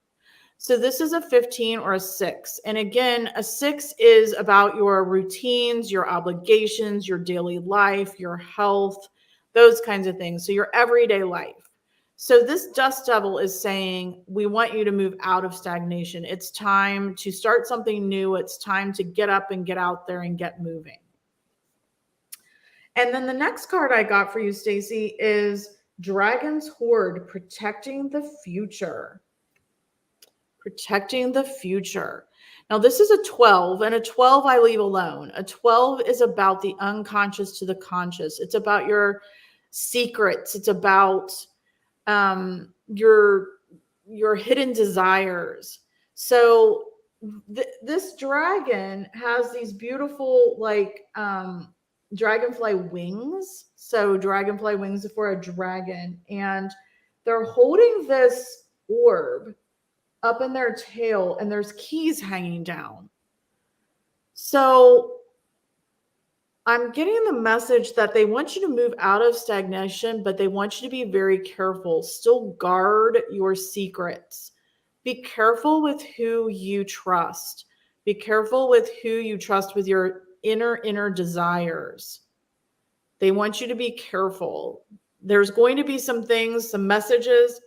So this is a 15 or a 6. And again, a 6 is about your routines, your obligations, your daily life, your health, those kinds of things. So your everyday life. So this Dust Devil is saying, we want you to move out of stagnation. It's time to start something new. It's time to get up and get out there and get moving. And then the next card I got for you, Stacy, is Dragon's Horde, protecting the future. Protecting the future. Now, this is a 12, and a 12 I leave alone. A 12 is about the unconscious to the conscious. It's about your secrets. It's about your hidden desires. So this dragon has these beautiful, like, dragonfly wings. So dragonfly wings for a dragon, and they're holding this orb up in their tail, and there's keys hanging down. So I'm getting the message that they want you to move out of stagnation, but they want you to be very careful. Still guard your secrets. Be careful with who you trust. Be careful with who you trust with your inner desires. They want you to be careful. There's going to be some things, some messages,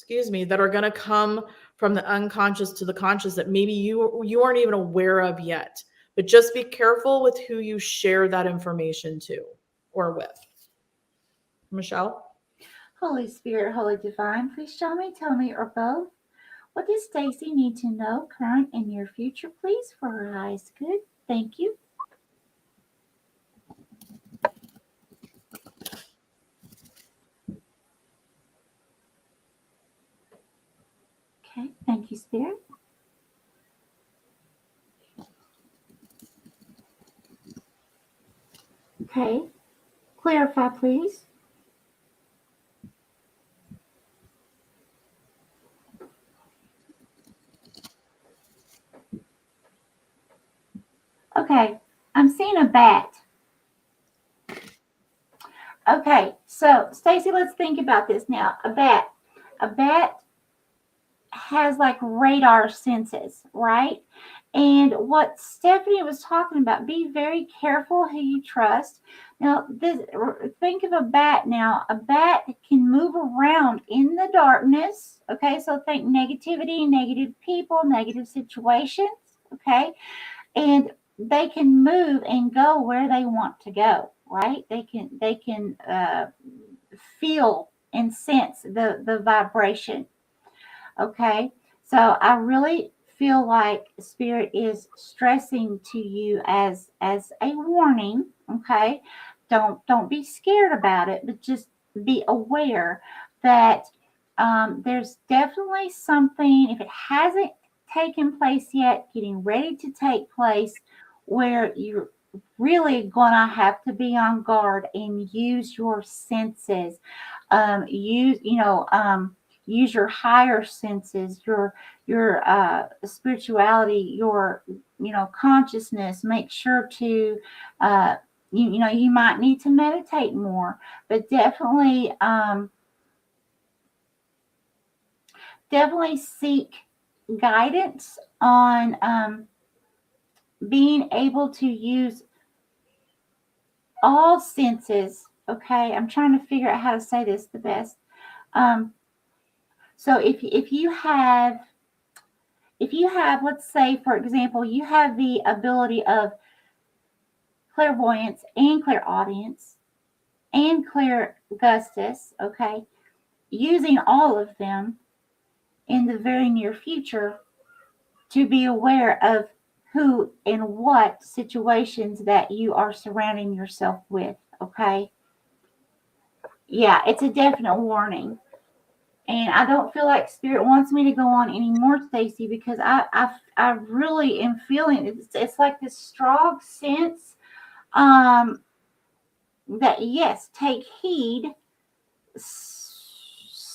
that are going to come from the unconscious to the conscious that maybe you aren't even aware of yet. But just be careful with who you share that information to or with. Michelle? Holy Spirit, Holy Divine, please show me, tell me, or both. What does Stacy need to know, current and near future, please, for her highest good? Thank you. Okay, thank you, Spirit. Okay, clarify, please. Okay, I'm seeing a bat. Okay, so Stacy, let's think about this now. A bat has like radar senses, right? And what Stephanie was talking about, be very careful who you trust. Now, think of a bat now. A bat can move around in the darkness, okay? So think negativity, negative people, negative situations, okay? And they can move and go where they want to go, right? They can feel and sense the vibration. Okay, so I really feel like Spirit is stressing to you as a warning. Okay, don't be scared about it, but just be aware that there's definitely something, if it hasn't taken place yet, getting ready to take place, where you're really gonna have to be on guard and use your senses. Use your higher senses, your spirituality, your consciousness. Make sure to you might need to meditate more, but definitely seek guidance on being able to use all senses. Okay, I'm trying to figure out how to say this the best. So if you have, let's say, for example, you have the ability of clairvoyance and clairaudience and clairgustus, okay, using all of them in the very near future to be aware of who and what situations that you are surrounding yourself with, okay? Yeah, it's a definite warning. And I don't feel like Spirit wants me to go on anymore, Stacy, because I really am feeling it's like this strong sense that, yes, take heed.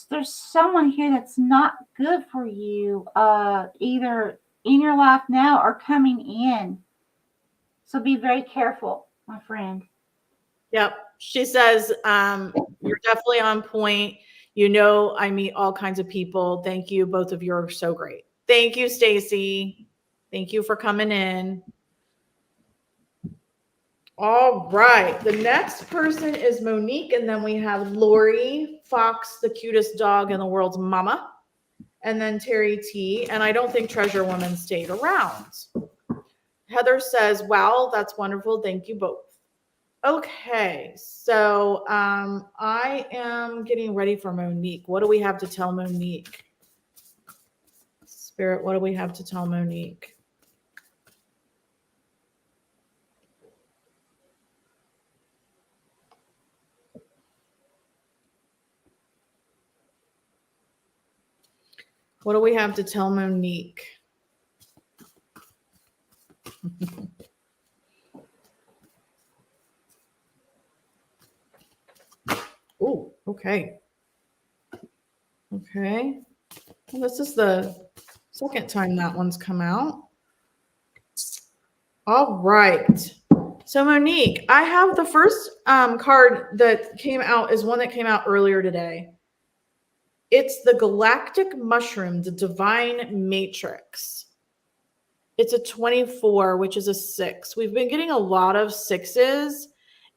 There's someone here that's not good for you, either in your life now are coming in. So be very careful, my friend. Yep. She says, you're definitely on point. You know, I meet all kinds of people. Thank you. Both of you are so great. Thank you, Stacy. Thank you for coming in. All right. The next person is Monique, and then we have Lori Fox, the cutest dog in the world's mama, and then Terry T. And I don't think Treasure Woman stayed around. Heather says, wow, that's wonderful. Thank you both. Okay, so I am getting ready for Monique. What do we have to tell Monique? Spirit, what do we have to tell Monique? What do we have to tell Monique? Oh, okay. Okay. Well, this is the second time that one's come out. All right. So Monique, I have the first card that came out is one that came out earlier today. It's the Galactic Mushroom, the Divine Matrix. It's a 24, which is a 6. We've been getting a lot of 6s,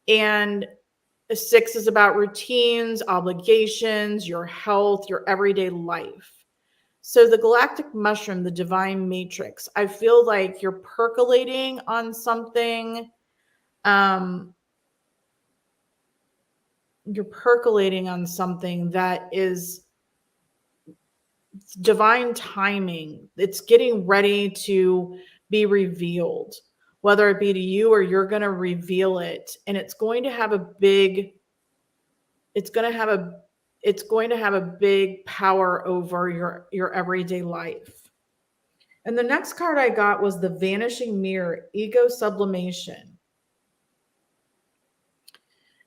and a 6 is about routines, obligations, your health, your everyday life. So the Galactic Mushroom, the Divine Matrix, I feel like you're percolating on something. You're percolating on something that is divine timing. It's getting ready to be revealed, whether it be to you or you're going to reveal it. And it's going to have a big power over your everyday life. And the next card I got was the Vanishing Mirror, Ego Sublimation.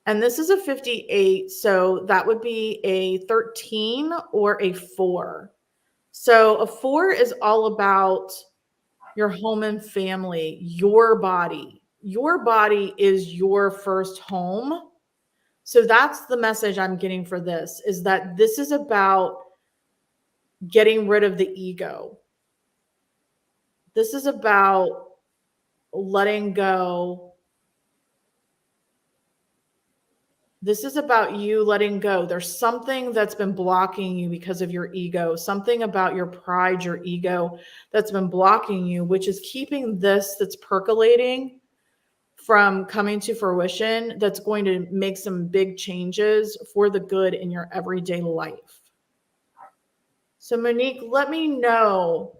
And this is a 58, so that would be a 13 or a 4. So a 4 is all about your home and family, your body. Your body is your first home. So that's the message I'm getting for this, is that this is about getting rid of the ego. This is about letting go. This is about you letting go. There's something that's been blocking you because of your ego, something about your pride, your ego that's been blocking you, which is keeping this that's percolating from coming to fruition, that's going to make some big changes for the good in your everyday life. So Monique, let me know.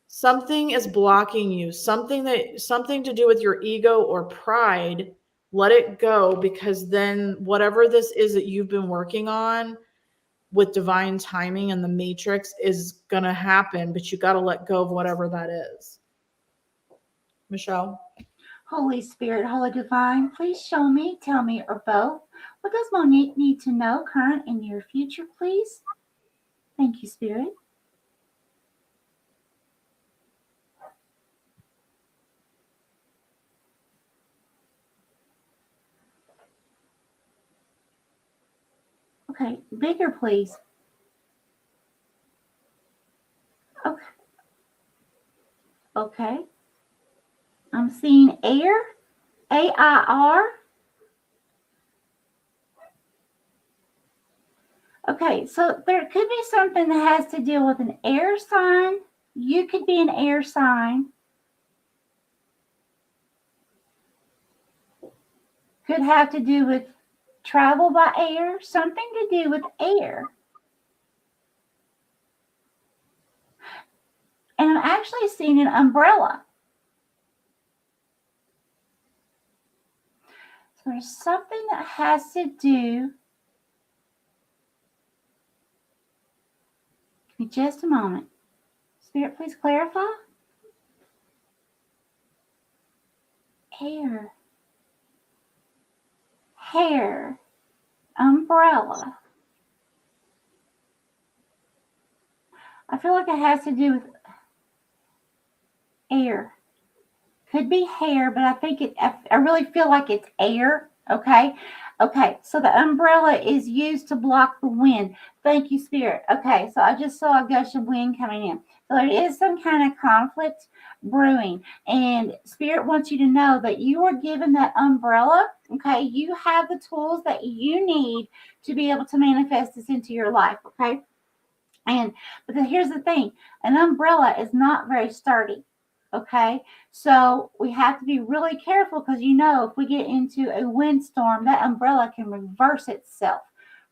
Something is blocking you, something to do with your ego or pride. Let it go, because then whatever this is that you've been working on with divine timing and the matrix is going to happen, but you got to let go of whatever that is. Michelle? Holy Spirit, Holy Divine, please show me, tell me, or both. What does Monique need to know, current and near future, please? Thank you, Spirit. Okay, bigger, please. Okay. Okay. I'm seeing air, A-I-R. Okay, so there could be something that has to deal with an air sign. You could be an air sign. Could have to do with travel by air, something to do with air. And I'm actually seeing an umbrella. So there's something that has to do. Give me just a moment. Spirit, please clarify. Air. Hair. Umbrella. I feel like it has to do with air. Could be hair, but I think I really feel like it's air. Okay. Okay. So the umbrella is used to block the wind. Thank you, Spirit. Okay. So I just saw a gush of wind coming in. So there is some kind of conflict brewing. And Spirit wants you to know that you are given that umbrella. Okay. You have the tools that you need to be able to manifest this into your life. Okay. But here's the thing, an umbrella is not very sturdy. Okay, so we have to be really careful because if we get into a windstorm, that umbrella can reverse itself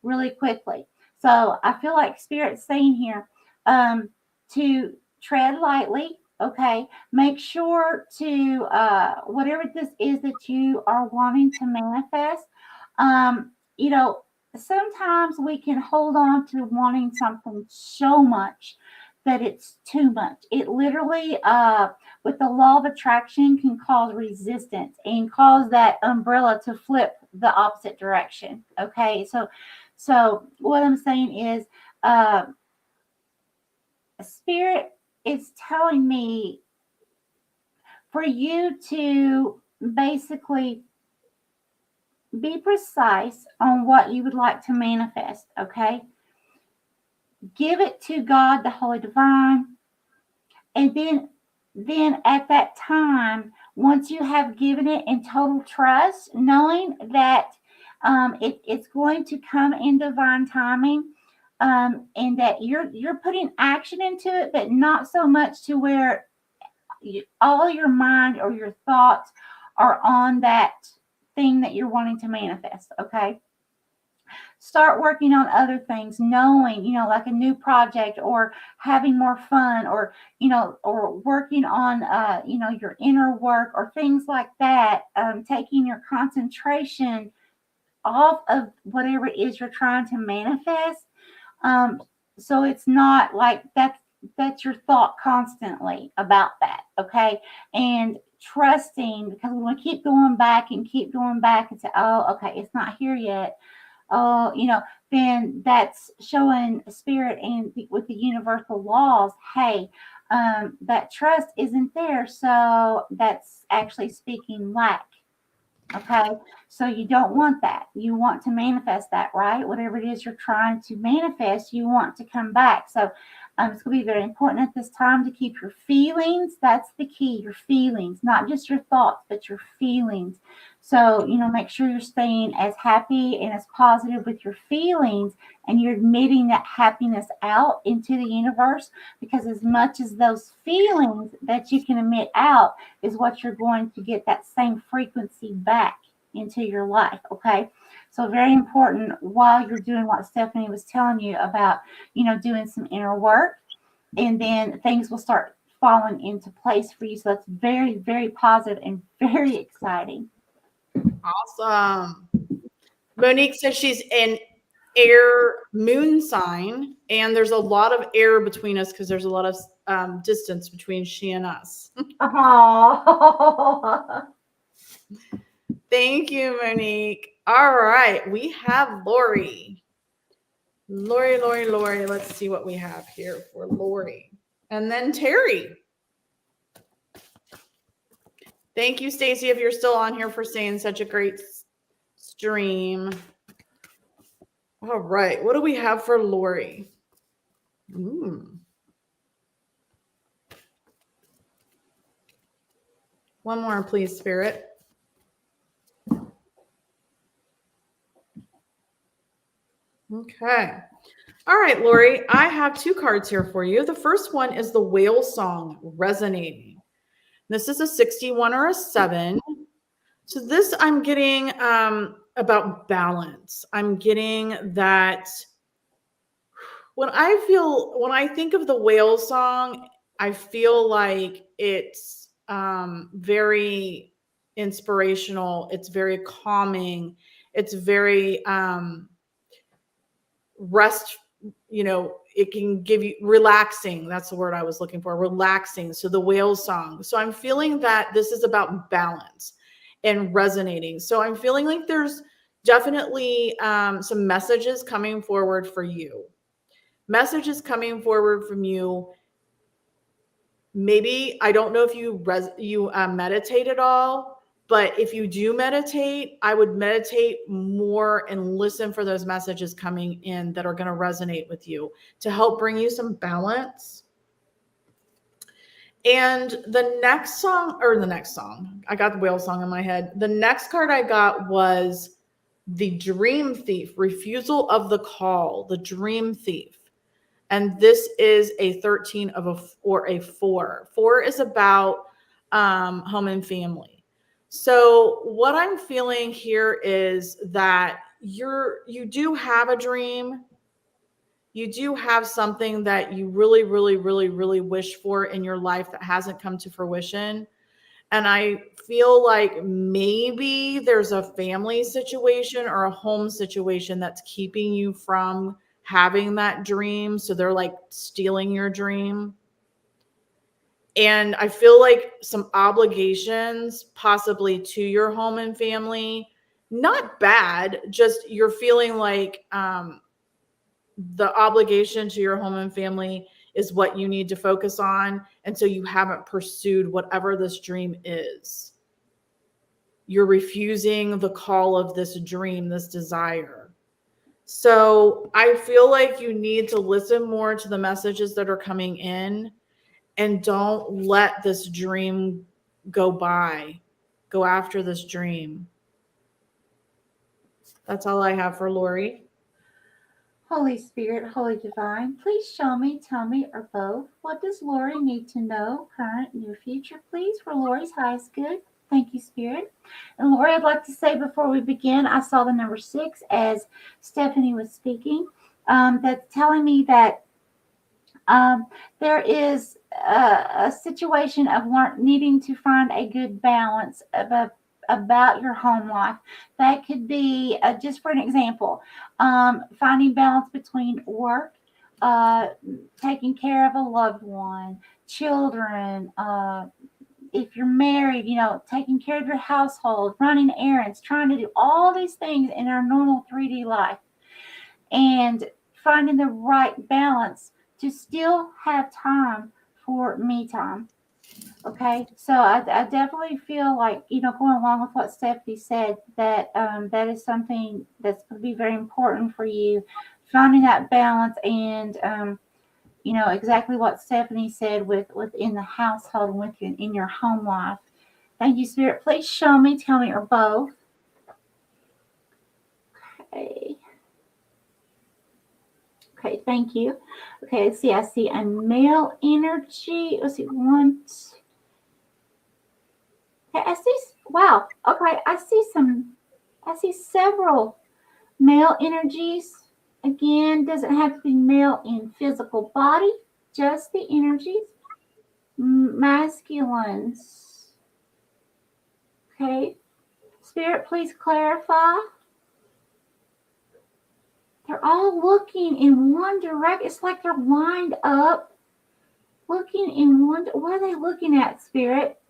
really quickly. So I feel like Spirit's saying here to tread lightly. Okay, make sure to whatever this is that you are wanting to manifest. You know, sometimes we can hold on to wanting something so much that it's too much. It literally, with the law of attraction, can cause resistance and cause that umbrella to flip the opposite direction. Okay, so what I'm saying is, Spirit is telling me for you to basically be precise on what you would like to manifest. Okay, give it to God, the Holy Divine, and then at that time, once you have given it in total trust, knowing that it's going to come in divine timing, and that you're putting action into it, but not so much to where all your mind or your thoughts are on that thing that you're wanting to manifest. Okay, start working on other things, knowing, like a new project or having more fun or, or working on, your inner work or things like that, taking your concentration off of whatever it is you're trying to manifest. So it's not like that's your thought constantly about that. Okay. And trusting, because we want to keep going back and say, oh, okay, it's not here yet. Oh, then that's showing Spirit and with the universal laws, hey, that trust isn't there. So that's actually speaking lack. Okay. So you don't want that. You want to manifest that, right? Whatever it is you're trying to manifest, you want to come back. So it's going to be very important at this time to keep your feelings. That's the key, your feelings, not just your thoughts, but your feelings. So, make sure you're staying as happy and as positive with your feelings, and you're admitting that happiness out into the universe, because as much as those feelings that you can emit out is what you're going to get that same frequency back into your life. Okay. So very important while you're doing what Stephanie was telling you about, doing some inner work, and then things will start falling into place for you. So that's very, very positive and very exciting. Awesome. Monique says she's an air moon sign, and there's a lot of air between us because there's a lot of distance between she and us. Oh. Thank you, Monique. All right, we have Lori. Lori. Let's see what we have here for Lori. And then Terry. Thank you, Stacy, if you're still on here, for saying such a great stream. All right, what do we have for Lori? One more, please, Spirit. Okay. All right, Lori, I have two cards here for you. The first one is the Whale Song Resonating. This is a 61 or a 7. So this I'm getting about balance. I'm getting that when I think of the Whale Song, I feel like it's very inspirational. It's very calming. It's very it can give you relaxing. That's the word I was looking for, relaxing. So the Whale Song. So I'm feeling that this is about balance and resonating. So I'm feeling like there's definitely some messages coming forward for you. Messages coming forward from you, maybe, I don't know if you meditate at all, but if you do meditate, I would meditate more and listen for those messages coming in that are going to resonate with you to help bring you some balance. And the next song, I got the whale song in my head. The next card I got was the Dream Thief, Refusal of the Call, the Dream Thief. And this is a 13 or a 4. 4 is about home and family. So what I'm feeling here is that you do have a dream. You do have something that you really, really, really, really wish for in your life that hasn't come to fruition. And I feel like maybe there's a family situation or a home situation that's keeping you from having that dream. So they're like stealing your dream. And I feel like some obligations possibly to your home and family, not bad, just you're feeling like the obligation to your home and family is what you need to focus on. And so you haven't pursued whatever this dream is. You're refusing the call of this dream, this desire. So I feel like you need to listen more to the messages that are coming in and don't let this dream go by. Go after this dream. That's all I have for Lori. Holy Spirit, Holy Divine, please show me, tell me, or both. What does Lori need to know, current, near future, please, for Lori's highest good? Thank you, Spirit. And Lori, I'd like to say before we begin, I saw the number 6 as Stephanie was speaking. That's telling me that there is a situation of needing to find a good balance about your home life. That could be, just for an example, finding balance between work, taking care of a loved one, children, if you're married, taking care of your household, running errands, trying to do all these things in our normal 3D life, and finding the right balance to still have time for me time. Okay, so I definitely feel like, going along with what Stephanie said, that that is something that's going to be very important for you, finding that balance, and exactly what Stephanie said within the household and in your home life. Thank you, Spirit. Please show me, tell me, or both. Okay, thank you. Okay, let's see. I see a male energy. Let's see, one. Okay, wow. Okay, I see several male energies. Again, doesn't have to be male in physical body, just the energies. Masculines. Okay. Spirit, please clarify. They're all looking in one direction. It's like they're lined up, looking in one. What are they looking at, Spirit?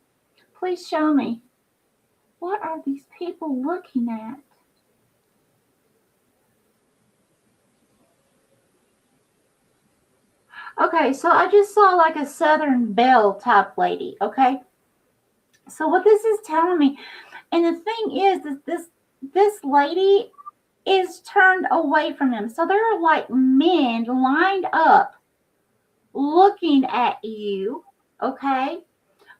Please show me. What are these people looking at? Okay, so I just saw like a Southern Belle type lady, okay? So what this is telling me, and the thing is that this lady is turned away from them. So there are like men lined up looking at you, okay?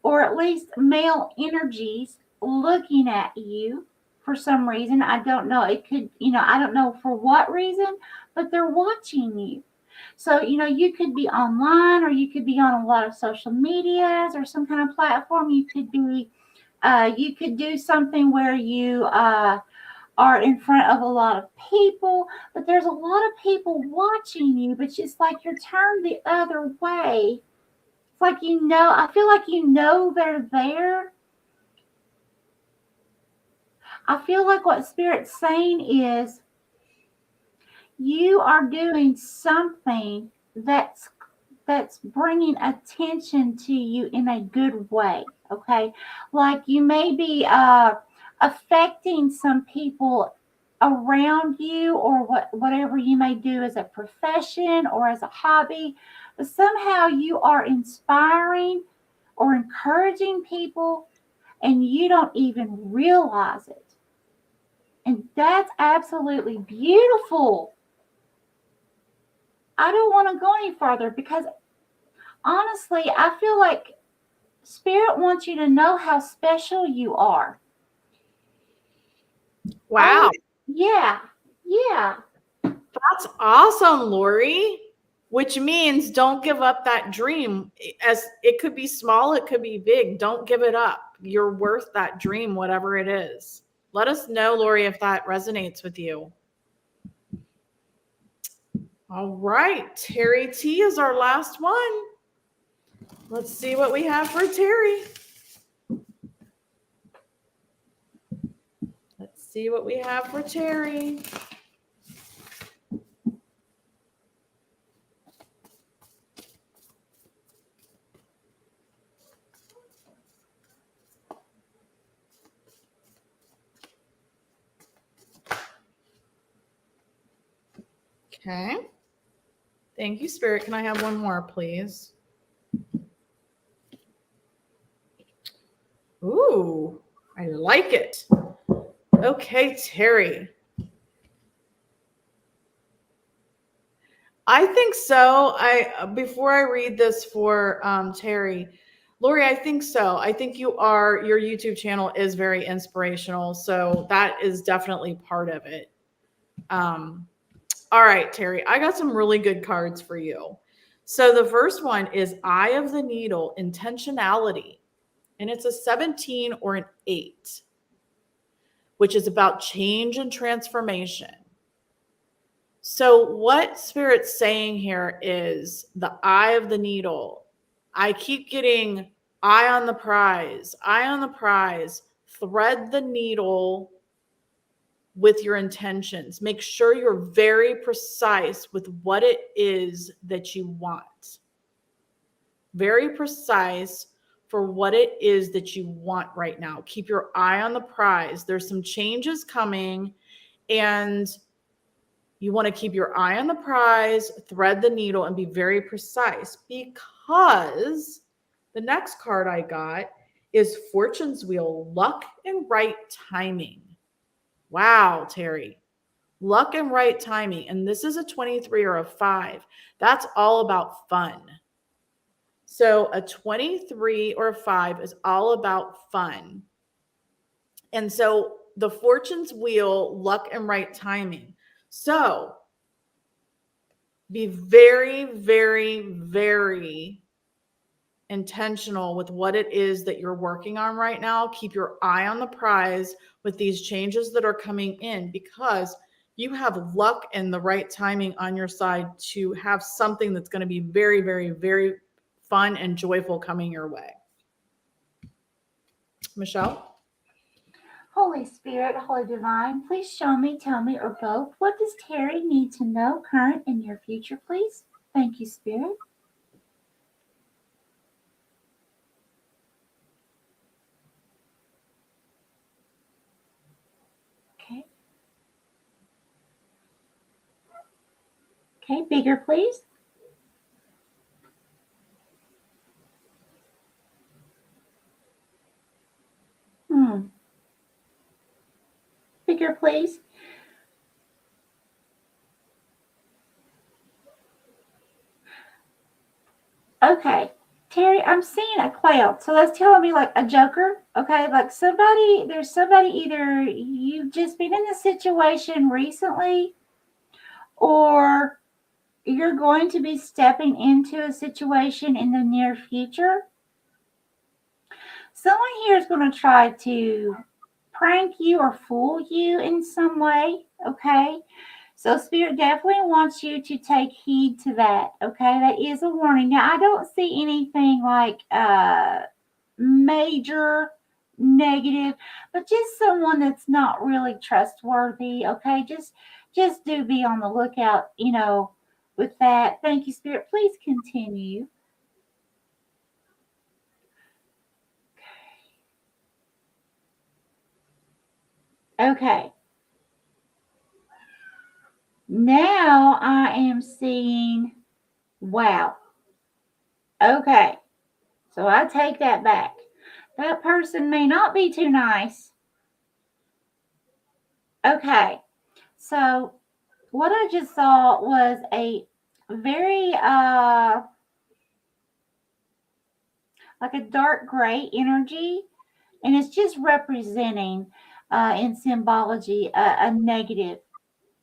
Or at least male energies looking at you for some reason. I don't know. It could, I don't know for what reason, but they're watching you. So, you could be online, or you could be on a lot of social medias or some kind of platform. You could be, you could do something where you are in front of a lot of people, but there's a lot of people watching you, but it's like you're turned the other way. It's like, I feel like they're there. I feel like what Spirit's saying is you are doing something that's bringing attention to you in a good way, okay? Like you may be affecting some people around you, or whatever you may do as a profession or as a hobby, but somehow you are inspiring or encouraging people, and you don't even realize it. And that's absolutely beautiful. I don't want to go any further because honestly, I feel like Spirit wants you to know how special you are. Wow. Yeah. Yeah. That's awesome, Lori. Which means don't give up that dream. As it could be small, it could be big. Don't give it up. You're worth that dream, whatever it is. Let us know, Lori, if that resonates with you. All right. Terry T is our last one. Let's see what we have for Terry. Let's see what we have for Terry. Okay. Thank you, Spirit. Can I have one more, please? Ooh, I like it. Okay, Terry. I think so. Before I read this for Terry, Lori, I think so. I think your YouTube channel is very inspirational. So that is definitely part of it. All right, Terry, I got some really good cards for you. So the first one is Eye of the Needle, Intentionality. And it's a 17 or an 8, which is about change and transformation. So what Spirit's saying here is the eye of the needle. I keep getting eye on the prize, thread the needle with your intentions. Make sure you're very precise with what it is that you want. Very precise for what it is that you want right now. Keep your eye on the prize. There's some changes coming, and you want to keep your eye on the prize, thread the needle, and be very precise, because the next card I got is Fortune's Wheel, Luck and Right Timing. Wow, Terry. Luck and right timing. And this is a 23 or a 5. That's all about fun. So a 23 or a 5 is all about fun. And so the Fortune's Wheel, luck and right timing. So be very, very, very intentional with what it is that you're working on right now. Keep your eye on the prize with these changes that are coming in, because you have luck and the right timing on your side to have something that's going to be very, very, very fun and joyful coming your way. Michelle? Holy Spirit, Holy Divine, please show me, tell me, or both. What does Terry need to know, current and near future, please? Thank you, Spirit. Okay. Okay, bigger, please. Bigger, please. Okay, Terry, I'm seeing a cloud. So that's telling me like a joker. Okay, like there's somebody, either you've just been in a situation recently, or you're going to be stepping into a situation in the near future. Someone here is going to try to prank you or fool you in some way. Okay. So Spirit definitely wants you to take heed to that. Okay. That is a warning. Now, I don't see anything like major negative, but just someone that's not really trustworthy. Okay. Just do be on the lookout, with that. Thank you, Spirit. Please continue. Okay. Now I am seeing, wow. Okay. So I take that back. That person may not be too nice. Okay. So what I just saw was a very like a dark gray energy, and it's just representing in symbology a negative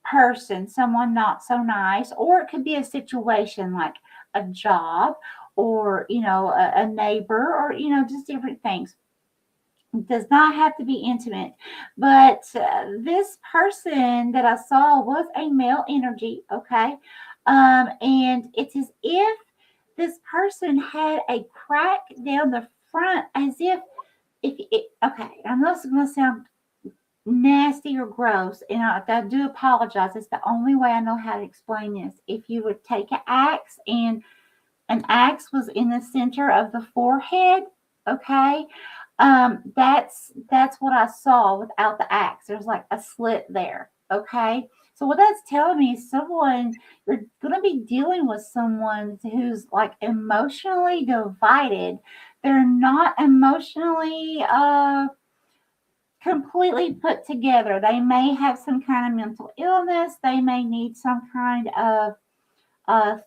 person, someone not so nice, or it could be a situation like a job, or a neighbor, or just different things. It does not have to be intimate, but this person that I saw was a male energy. Okay. And it's as if this person had a crack down the front, as if it, okay, I'm not going to sound nasty or gross, and I do apologize. It's the only way I know how to explain this. If you would take an axe, and an axe was in the center of the forehead, okay, that's what I saw without the axe. There's like a slit there, okay. So what that's telling me is you're going to be dealing with someone who's like emotionally divided. They're not emotionally completely put together. They may have some kind of mental illness. They may need some kind of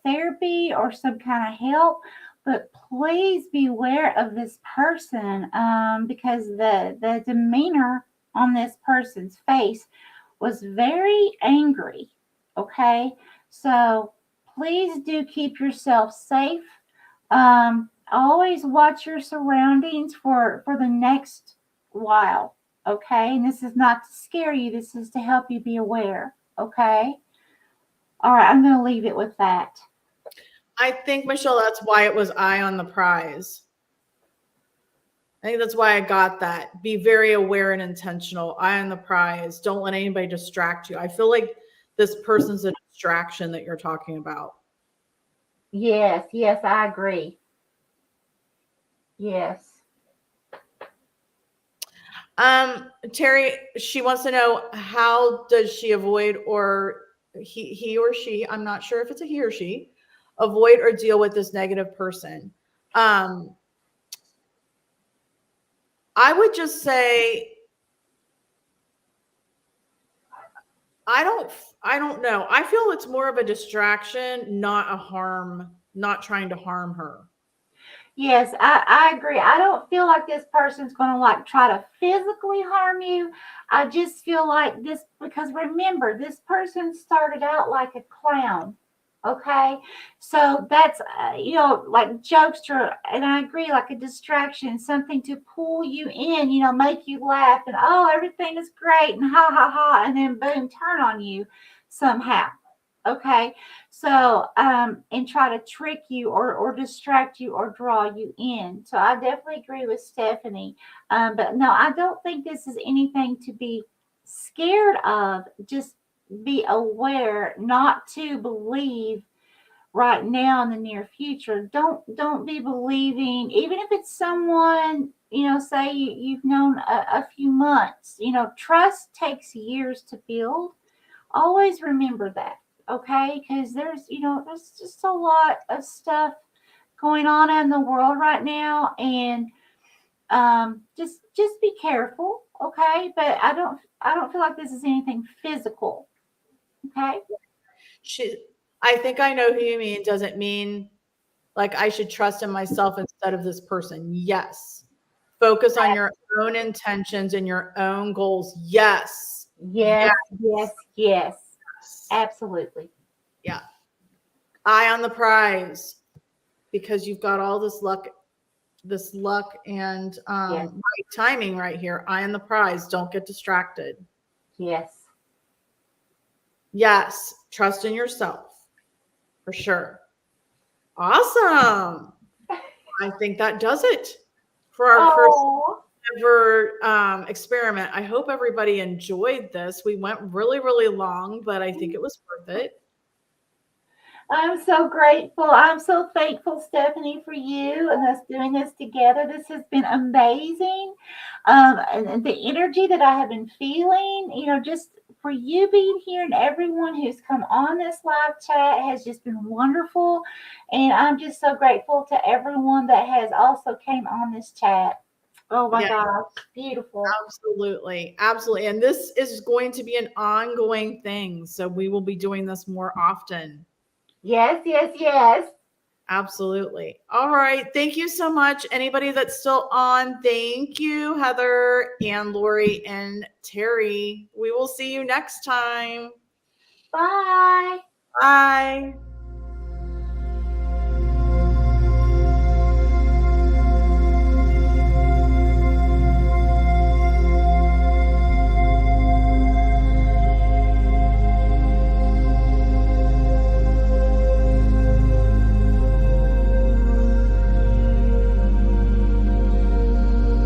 therapy or some kind of help. But please beware of this person, because the demeanor on this person's face was very angry. Okay, so please do keep yourself safe. Always watch your surroundings for the next while. Okay, and this is not to scare you. This is to help you be aware. Okay. All right, I'm going to leave it with that. I think, Michelle, that's why it was eye on the prize. I think that's why I got that. Be very aware and intentional. Eye on the prize. Don't let anybody distract you. I feel like this person's a distraction that you're talking about. Yes, yes, I agree. Yes. Terry, she wants to know, how does she avoid, or he or she, I'm not sure if it's a he or she, avoid or deal with this negative person. I would just say, I don't know. I feel it's more of a distraction, not a harm, not trying to harm her. Yes, I agree. I don't feel like this person's going to like try to physically harm you. I just feel like this, because remember, this person started out like a clown. Okay. So that's, like jokester. And I agree, like a distraction, something to pull you in, make you laugh, and oh, everything is great, and ha ha ha. And then boom, turn on you somehow. Okay. So, and try to trick you, or distract you, or draw you in. So I definitely agree with Stephanie. But no, I don't think this is anything to be scared of. Just be aware not to believe right now in the near future. Don't be believing, even if it's someone, say you've known a few months. Trust takes years to build. Always remember that. Okay, because there's just a lot of stuff going on in the world right now, and just be careful. Okay, but I don't feel like this is anything physical. Okay. I think I know who you mean. Does it mean like I should trust in myself instead of this person? Yes. Focus on your own intentions and your own goals. Yes. Yes, yes, yes. Absolutely. Yeah. Eye on the prize, because you've got all this luck and right timing right here. Eye on the prize. Don't get distracted. Yes. Yes. Trust in yourself for sure. Awesome. I think that does it for our first ever experiment. I hope everybody enjoyed this. We went really, really long, but I think it was worth it. I'm so grateful. I'm so thankful, Stephanie, for you and us doing this together. This has been amazing. And the energy that I have been feeling, just for you being here, and everyone who's come on this live chat has just been wonderful. And I'm just so grateful to everyone that has also came on this chat. Oh my gosh, beautiful. Absolutely. Absolutely. And this is going to be an ongoing thing. So we will be doing this more often. Yes, yes, yes. Absolutely. All right. Thank you so much. Anybody that's still on, thank you, Heather and Lori and Terry. We will see you next time. Bye. Bye.